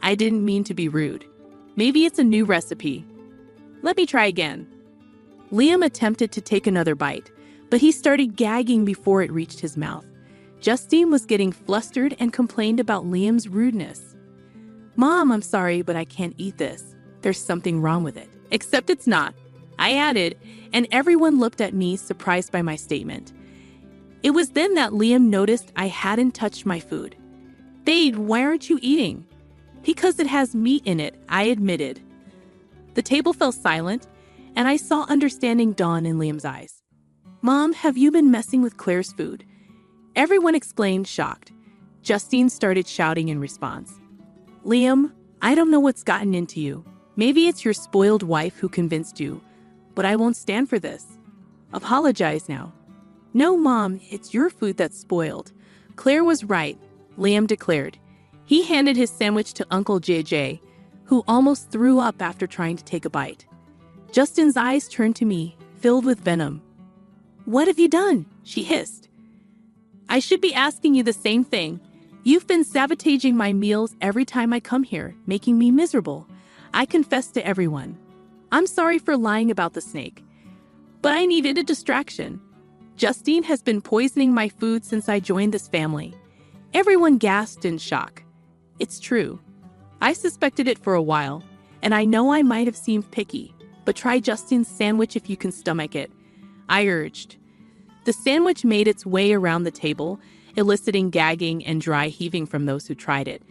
I didn't mean to be rude. Maybe it's a new recipe. Let me try again." Liam attempted to take another bite, but he started gagging before it reached his mouth. Justine was getting flustered and complained about Liam's rudeness. "Mom, I'm sorry, but I can't eat this. There's something wrong with it." "Except it's not," I added, and everyone looked at me, surprised by my statement. It was then that Liam noticed I hadn't touched my food. "Babe, why aren't you eating?" "Because it has meat in it," I admitted. The table fell silent, and I saw understanding dawn in Liam's eyes. "Mom, have you been messing with Claire's food?" Everyone exclaimed, shocked. Justine started shouting in response. "Liam, I don't know what's gotten into you. Maybe it's your spoiled wife who convinced you, but I won't stand for this. Apologize now." "No, Mom, it's your food that's spoiled. Claire was right," Liam declared. He handed his sandwich to Uncle JJ, who almost threw up after trying to take a bite. Justine's eyes turned to me, filled with venom. "What have you done?" she hissed. "I should be asking you the same thing. You've been sabotaging my meals every time I come here, making me miserable." I confessed to everyone. "I'm sorry for lying about the snake, but I needed a distraction. Justine has been poisoning my food since I joined this family." Everyone gasped in shock. It's true. I suspected it for a while, and I know I might have seemed picky, but try Justine's sandwich if you can stomach it, I urged. The sandwich made its way around the table, eliciting gagging and dry heaving from those who tried it.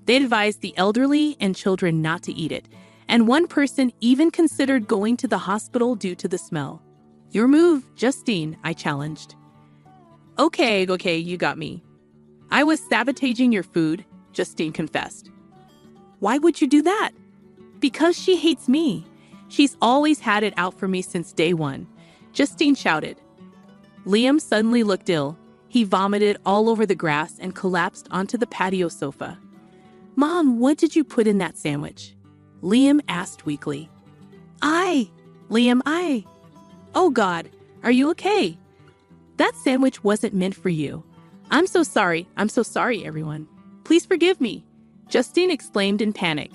They advised the elderly and children not to eat it, and one person even considered going to the hospital due to the smell. "Your move, Justine," I challenged. Okay, you got me. I was sabotaging your food," Justine confessed. "Why would you do that?" "Because she hates me. She's always had it out for me since day one," Justine shouted. Liam suddenly looked ill. He vomited all over the grass and collapsed onto the patio sofa. "Mom, what did you put in that sandwich?" Liam asked weakly. Liam, Oh God, are you okay? That sandwich wasn't meant for you. I'm so sorry, everyone. Please forgive me," Justine exclaimed in panic.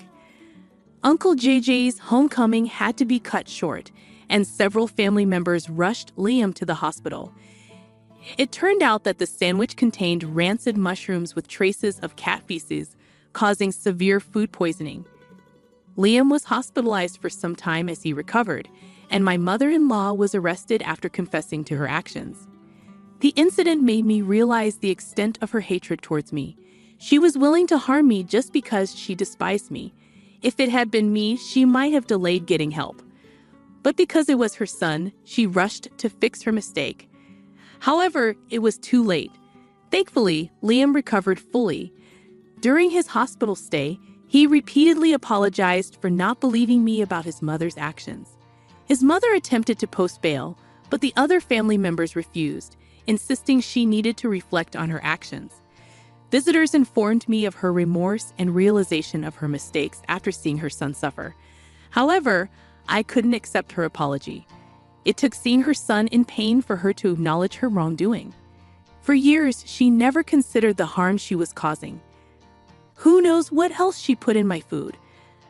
Uncle JJ's homecoming had to be cut short, and several family members rushed Liam to the hospital. It turned out that the sandwich contained rancid mushrooms with traces of cat feces, causing severe food poisoning. Liam was hospitalized for some time as he recovered, and my mother-in-law was arrested after confessing to her actions. The incident made me realize the extent of her hatred towards me. She was willing to harm me just because she despised me. If it had been me, she might have delayed getting help. But because it was her son, she rushed to fix her mistake. However, it was too late. Thankfully, Liam recovered fully. During his hospital stay, he repeatedly apologized for not believing me about his mother's actions. His mother attempted to post bail, but the other family members refused, insisting she needed to reflect on her actions. Visitors informed me of her remorse and realization of her mistakes after seeing her son suffer. However, I couldn't accept her apology. It took seeing her son in pain for her to acknowledge her wrongdoing. For years, she never considered the harm she was causing. Who knows what else she put in my food?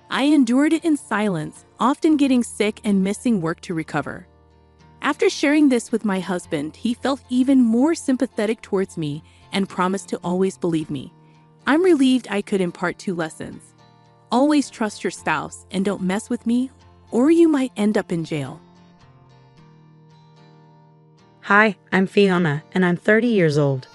I endured it in silence, often getting sick and missing work to recover. After sharing this with my husband, he felt even more sympathetic towards me and promised to always believe me. I'm relieved I could impart 2 lessons. Always trust your spouse and don't mess with me, or you might end up in jail. Hi, I'm Fiona, and I'm 30 years old.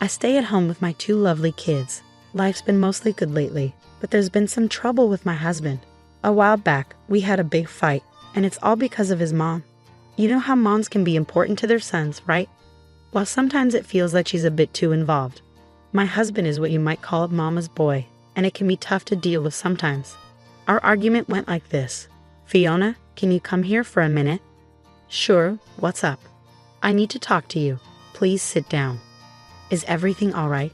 I stay at home with my 2 lovely kids. Life's been mostly good lately, but there's been some trouble with my husband. A while back, we had a big fight, and it's all because of his mom. You know how moms can be important to their sons, right? Well, sometimes it feels like she's a bit too involved. My husband is what you might call a mama's boy, and it can be tough to deal with sometimes. Our argument went like this. Fiona, can you come here for a minute? Sure, what's up? I need to talk to you. Please sit down. Is everything all right?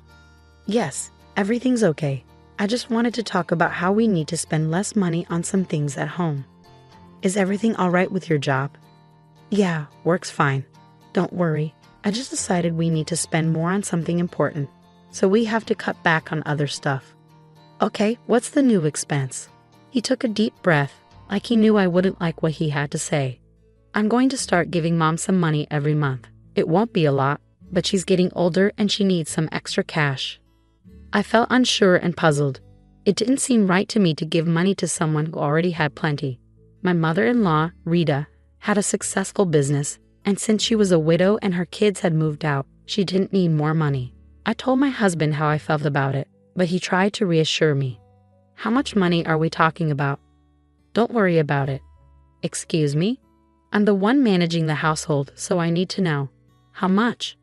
Yes, everything's okay. I just wanted to talk about how we need to spend less money on some things at home. Is everything all right with your job? Yeah, work's fine. Don't worry. I just decided we need to spend more on something important, so we have to cut back on other stuff. Okay, what's the new expense? He took a deep breath, like he knew I wouldn't like what he had to say. I'm going to start giving Mom some money every month. It won't be a lot, but she's getting older and she needs some extra cash. I felt unsure and puzzled. It didn't seem right to me to give money to someone who already had plenty. My mother-in-law, Rita, had a successful business, and since she was a widow and her kids had moved out, she didn't need more money. I told my husband how I felt about it, but he tried to reassure me. How much money are we talking about? Don't worry about it. Excuse me? I'm the one managing the household, so I need to know. How much?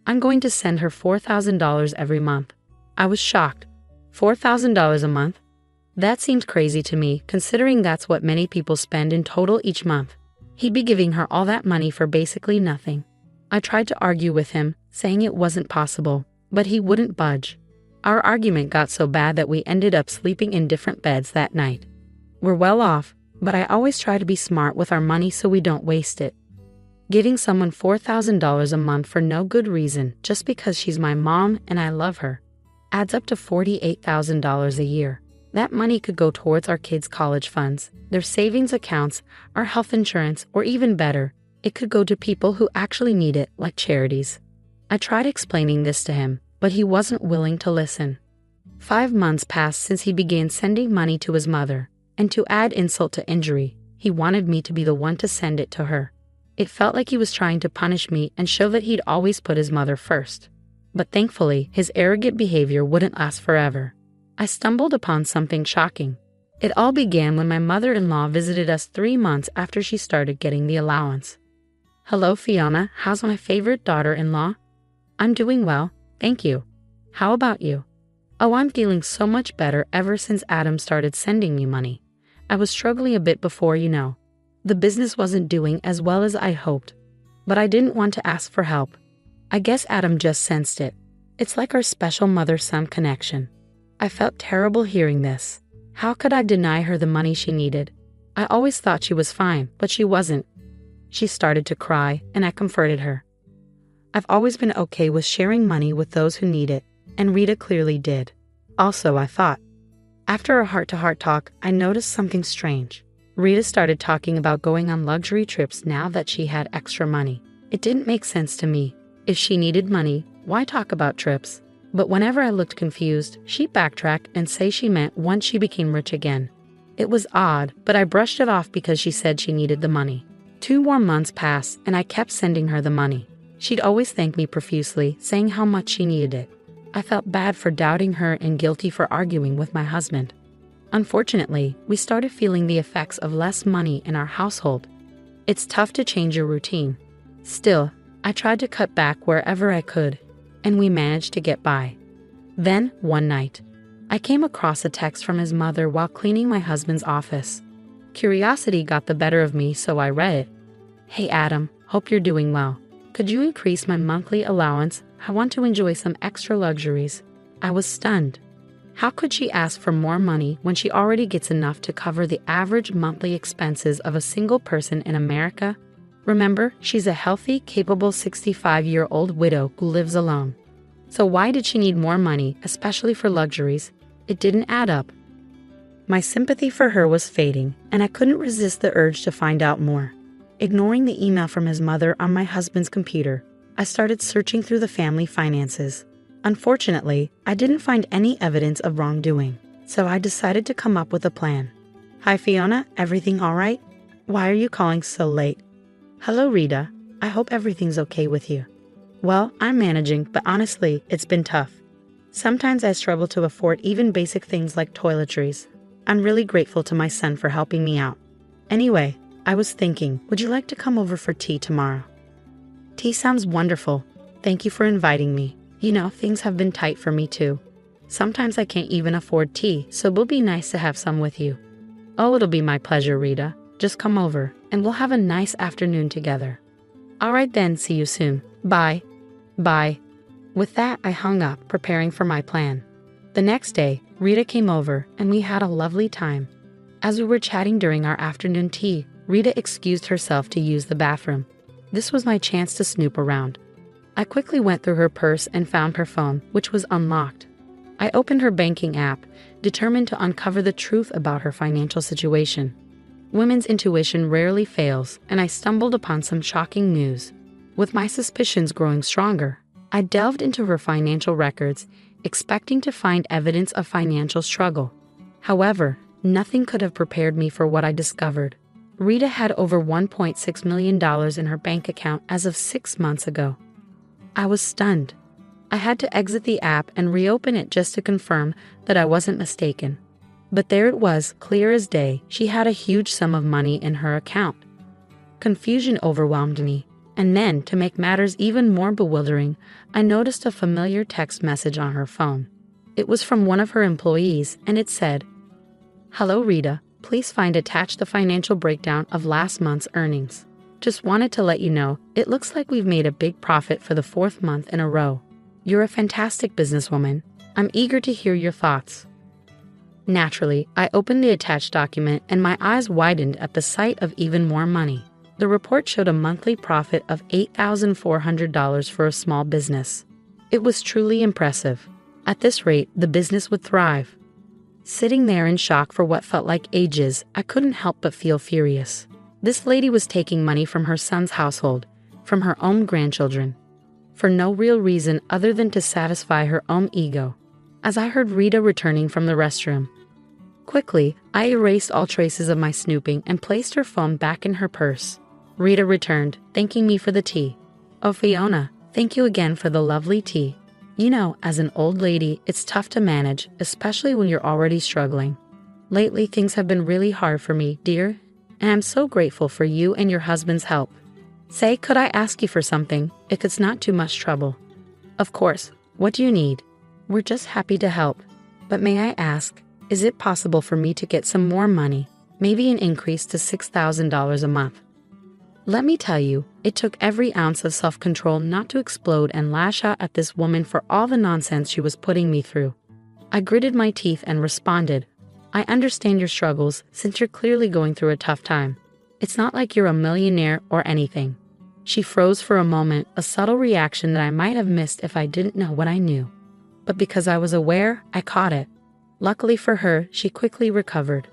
I'm going to send her $4,000 every month. I was shocked. $4,000 a month? That seemed crazy to me, considering that's what many people spend in total each month. He'd be giving her all that money for basically nothing. I tried to argue with him, saying it wasn't possible, but he wouldn't budge. Our argument got so bad that we ended up sleeping in different beds that night. We're well off, but I always try to be smart with our money so we don't waste it. Giving someone $4,000 a month for no good reason, just because she's my mom and I love her, adds up to $48,000 a year. That money could go towards our kids' college funds, their savings accounts, our health insurance, or even better, it could go to people who actually need it, like charities. I tried explaining this to him, but he wasn't willing to listen. 5 months passed since he began sending money to his mother, and to add insult to injury, he wanted me to be the one to send it to her. It felt like he was trying to punish me and show that he'd always put his mother first. But thankfully, his arrogant behavior wouldn't last forever. I stumbled upon something shocking. It all began when my mother-in-law visited us 3 months after she started getting the allowance. Hello, Fiona. How's my favorite daughter-in-law? I'm doing well, thank you. How about you? Oh, I'm feeling so much better ever since Adam started sending me money. I was struggling a bit before, you know. The business wasn't doing as well as I hoped, but I didn't want to ask for help. I guess Adam just sensed it. It's like our special mother-son connection. I felt terrible hearing this. How could I deny her the money she needed? I always thought she was fine, but she wasn't. She started to cry, and I comforted her. I've always been okay with sharing money with those who need it, and Rita clearly did. Also, I thought, After a heart-to-heart talk, I noticed something strange. Rita started talking about going on luxury trips now that she had extra money. It didn't make sense to me. If she needed money, why talk about trips? But whenever I looked confused, she'd backtrack and say she meant once she became rich again. It was odd, but I brushed it off because she said she needed the money. 2 more months passed, and I kept sending her the money. She'd always thank me profusely, saying how much she needed it. I felt bad for doubting her and guilty for arguing with my husband. Unfortunately, we started feeling the effects of less money in our household. It's tough to change your routine. Still, I tried to cut back wherever I could, and we managed to get by. Then, one night, I came across a text from his mother while cleaning my husband's office. Curiosity got the better of me, so I read it. "Hey Adam, hope you're doing well. Could you increase my monthly allowance? I want to enjoy some extra luxuries." I was stunned. How could she ask for more money when she already gets enough to cover the average monthly expenses of a single person in America? Remember, she's a healthy, capable 65-year-old widow who lives alone. So why did she need more money, especially for luxuries? It didn't add up. My sympathy for her was fading, and I couldn't resist the urge to find out more. Ignoring the email from his mother on my husband's computer, I started searching through the family finances. Unfortunately, I didn't find any evidence of wrongdoing, so I decided to come up with a plan. "Hi Fiona, everything all right? Why are you calling so late?" "Hello Rita, I hope everything's okay with you." "Well, I'm managing, but honestly, it's been tough. Sometimes I struggle to afford even basic things like toiletries. I'm really grateful to my son for helping me out. Anyway, I was thinking, would you like to come over for tea tomorrow?" "Tea sounds wonderful. Thank you for inviting me. You know, things have been tight for me too. Sometimes I can't even afford tea, so it'll be nice to have some with you." "Oh, it'll be my pleasure, Rita. Just come over, and we'll have a nice afternoon together." "All right then, see you soon. Bye." "Bye." With that, I hung up, preparing for my plan. The next day, Rita came over, and we had a lovely time. As we were chatting during our afternoon tea, Rita excused herself to use the bathroom. This was my chance to snoop around. I quickly went through her purse and found her phone, which was unlocked. I opened her banking app, determined to uncover the truth about her financial situation. Women's intuition rarely fails, and I stumbled upon some shocking news. With my suspicions growing stronger, I delved into her financial records, expecting to find evidence of financial struggle. However, nothing could have prepared me for what I discovered. Rita had over $1.6 million in her bank account as of 6 months ago. I was stunned. I had to exit the app and reopen it just to confirm that I wasn't mistaken. But there it was, clear as day. She had a huge sum of money in her account. Confusion overwhelmed me, and then, to make matters even more bewildering, I noticed a familiar text message on her phone. It was from one of her employees, and it said, "Hello Rita, please find attached the financial breakdown of last month's earnings. Just wanted to let you know, it looks like we've made a big profit for the 4th month in a row. You're a fantastic businesswoman. I'm eager to hear your thoughts." Naturally, I opened the attached document and my eyes widened at the sight of even more money. The report showed a monthly profit of $8,400 for a small business. It was truly impressive. At this rate, the business would thrive. Sitting there in shock for what felt like ages, I couldn't help but feel furious. This lady was taking money from her son's household, from her own grandchildren, for no real reason other than to satisfy her own ego. As I heard Rita returning from the restroom, quickly, I erased all traces of my snooping and placed her phone back in her purse. Rita returned, thanking me for the tea. "Oh Fiona, thank you again for the lovely tea. You know, as an old lady, it's tough to manage, especially when you're already struggling. Lately, things have been really hard for me, dear, and I'm so grateful for you and your husband's help. Say, could I ask you for something, if it's not too much trouble?" "Of course. What do you need?" "We're just happy to help. But may I ask, is it possible for me to get some more money, maybe an increase to $6,000 a month?" Let me tell you, it took every ounce of self-control not to explode and lash out at this woman for all the nonsense she was putting me through. I gritted my teeth and responded, "I understand your struggles since you're clearly going through a tough time. It's not like you're a millionaire or anything." She froze for a moment, a subtle reaction that I might have missed if I didn't know what I knew. But because I was aware, I caught it. Luckily for her, she quickly recovered.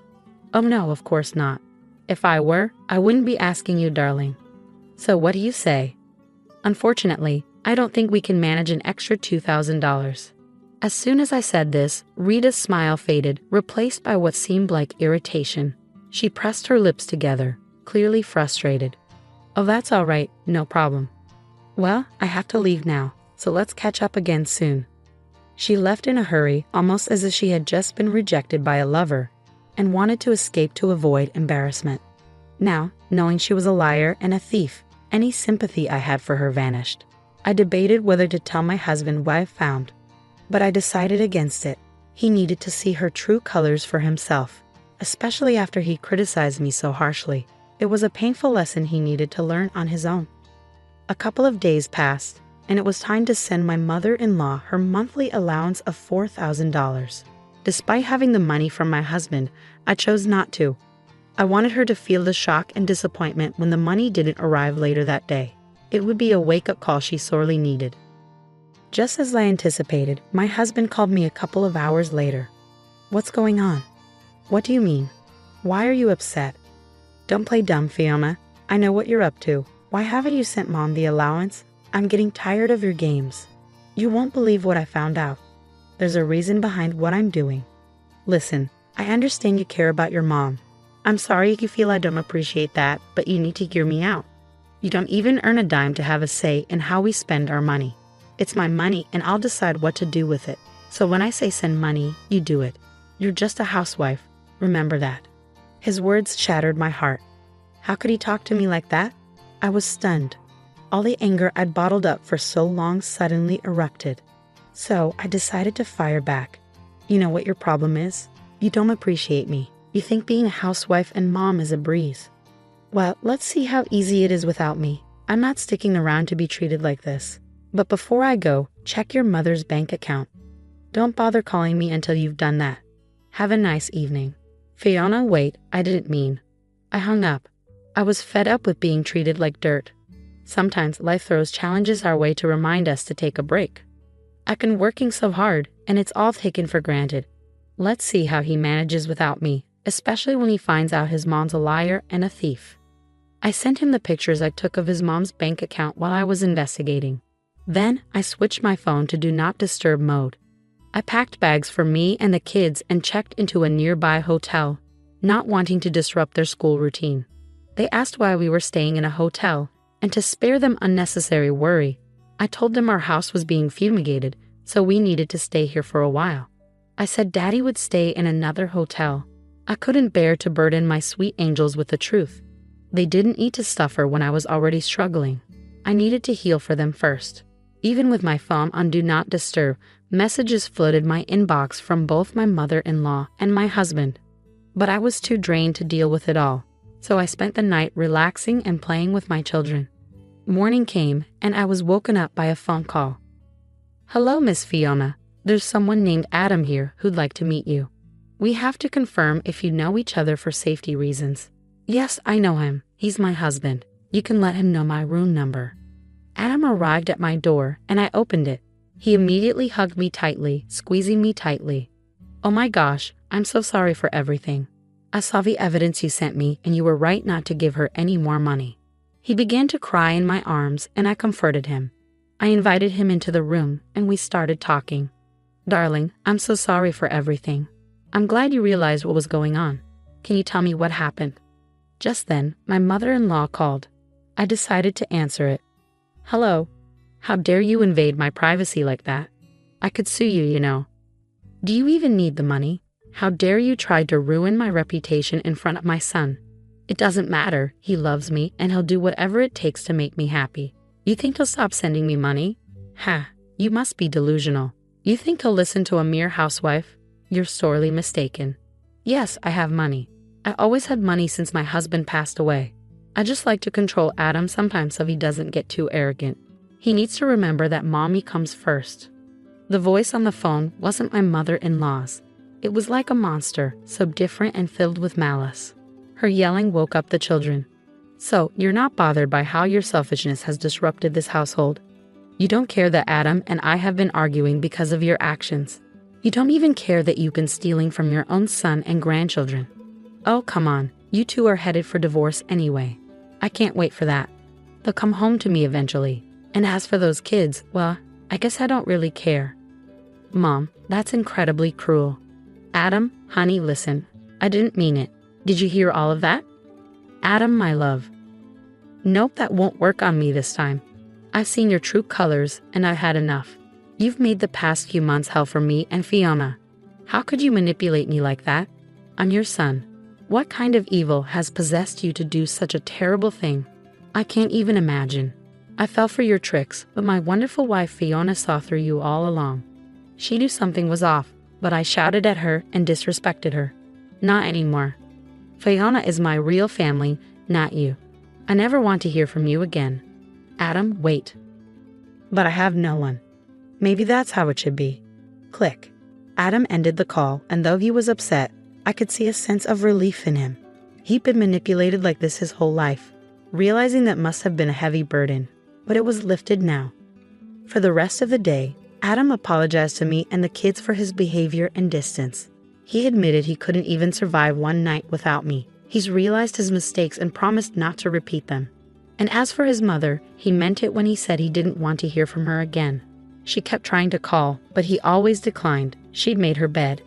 Oh no, of course not. If I were, I wouldn't be asking you, darling. So what do you say? Unfortunately, I don't think we can manage an extra $2,000. As soon as I said this, Rita's smile faded, replaced by what seemed like irritation. She pressed her lips together, clearly frustrated. Oh, that's all right, no problem. Well, I have to leave now, so let's catch up again soon. She left in a hurry, almost as if she had just been rejected by a lover, and wanted to escape to avoid embarrassment. Now, knowing she was a liar and a thief, any sympathy I had for her vanished. I debated whether to tell my husband what I found, but I decided against it. He needed to see her true colors for himself, especially after he criticized me so harshly. It was a painful lesson he needed to learn on his own. A couple of days passed, and it was time to send my mother-in-law her monthly allowance of $4,000. Despite having the money from my husband, I chose not to. I wanted her to feel the shock and disappointment when the money didn't arrive later that day. It would be a wake-up call she sorely needed. Just as I anticipated, my husband called me a couple of hours later. What's going on? What do you mean? Why are you upset? Don't play dumb, Fiona. I know what you're up to. Why haven't you sent Mom the allowance? I'm getting tired of your games. You won't believe what I found out. There's a reason behind what I'm doing. Listen, I understand you care about your mom. I'm sorry if you feel I don't appreciate that, but you need to hear me out. You don't even earn a dime to have a say in how we spend our money. It's my money and I'll decide what to do with it. So when I say send money, you do it. You're just a housewife. Remember that. His words shattered my heart. How could he talk to me like that? I was stunned. All the anger I'd bottled up for so long suddenly erupted. So I decided to fire back. You know what your problem is? You don't appreciate me. You think being a housewife and mom is a breeze. Well, let's see how easy it is without me. I'm not sticking around to be treated like this. But before I go, check your mother's bank account. Don't bother calling me until you've done that. Have a nice evening. Fiona, wait, I didn't mean. I hung up. I was fed up with being treated like dirt. Sometimes life throws challenges our way to remind us to take a break. I've been working so hard, and it's all taken for granted. Let's see how he manages without me, especially when he finds out his mom's a liar and a thief. I sent him the pictures I took of his mom's bank account while I was investigating. Then I switched my phone to Do Not Disturb mode. I packed bags for me and the kids and checked into a nearby hotel, not wanting to disrupt their school routine. They asked why we were staying in a hotel, and to spare them unnecessary worry, I told them our house was being fumigated, so we needed to stay here for a while. I said Daddy would stay in another hotel. I couldn't bear to burden my sweet angels with the truth. They didn't eat to suffer when I was already struggling. I needed to heal for them first. Even with my phone on Do Not Disturb, messages flooded my inbox from both my mother-in-law and my husband. But I was too drained to deal with it all, so I spent the night relaxing and playing with my children. Morning came, and I was woken up by a phone call. Hello, Miss Fiona. There's someone named Adam here who'd like to meet you. We have to confirm if you know each other for safety reasons. Yes, I know him. He's my husband. You can let him know my room number. Adam arrived at my door, and I opened it. He immediately hugged me tightly, squeezing me tightly. Oh my gosh, I'm so sorry for everything. I saw the evidence you sent me, and you were right not to give her any more money. He began to cry in my arms, and I comforted him. I invited him into the room, and we started talking. Darling, I'm so sorry for everything. I'm glad you realized what was going on. Can you tell me what happened? Just then, my mother-in-law called. I decided to answer it. Hello. How dare you invade my privacy like that? I could sue you, you know. Do you even need the money? How dare you try to ruin my reputation in front of my son? It doesn't matter. He loves me, and he'll do whatever it takes to make me happy. You think he'll stop sending me money? Ha, you must be delusional. You think he'll listen to a mere housewife? You're sorely mistaken. Yes, I have money. I always had money since my husband passed away. I just like to control Adam sometimes so he doesn't get too arrogant. He needs to remember that mommy comes first. The voice on the phone wasn't my mother-in-law's. It was like a monster, so different and filled with malice. Her yelling woke up the children. So, you're not bothered by how your selfishness has disrupted this household? You don't care that Adam and I have been arguing because of your actions? You don't even care that you've been stealing from your own son and grandchildren. Oh, come on, you two are headed for divorce anyway. I can't wait for that. They'll come home to me eventually. And as for those kids, well, I guess I don't really care. Mom, that's incredibly cruel. Adam, honey, listen. I didn't mean it. Did you hear all of that? Adam, my love. Nope, that won't work on me this time. I've seen your true colors, and I've had enough. You've made the past few months hell for me and Fiona. How could you manipulate me like that? I'm your son. What kind of evil has possessed you to do such a terrible thing? I can't even imagine. I fell for your tricks, but my wonderful wife Fiona saw through you all along. She knew something was off, but I shouted at her and disrespected her. Not anymore. Fiona is my real family, not you. I never want to hear from you again. Adam, wait. But I have no one. Maybe that's how it should be. Click. Adam ended the call, and though he was upset, I could see a sense of relief in him. He'd been manipulated like this his whole life. Realizing that must have been a heavy burden, but it was lifted now. For the rest of the day, Adam apologized to me and the kids for his behavior and distance. He admitted he couldn't even survive one night without me. He's realized his mistakes and promised not to repeat them. And as for his mother, he meant it when he said he didn't want to hear from her again. She kept trying to call, but he always declined. She'd made her bed,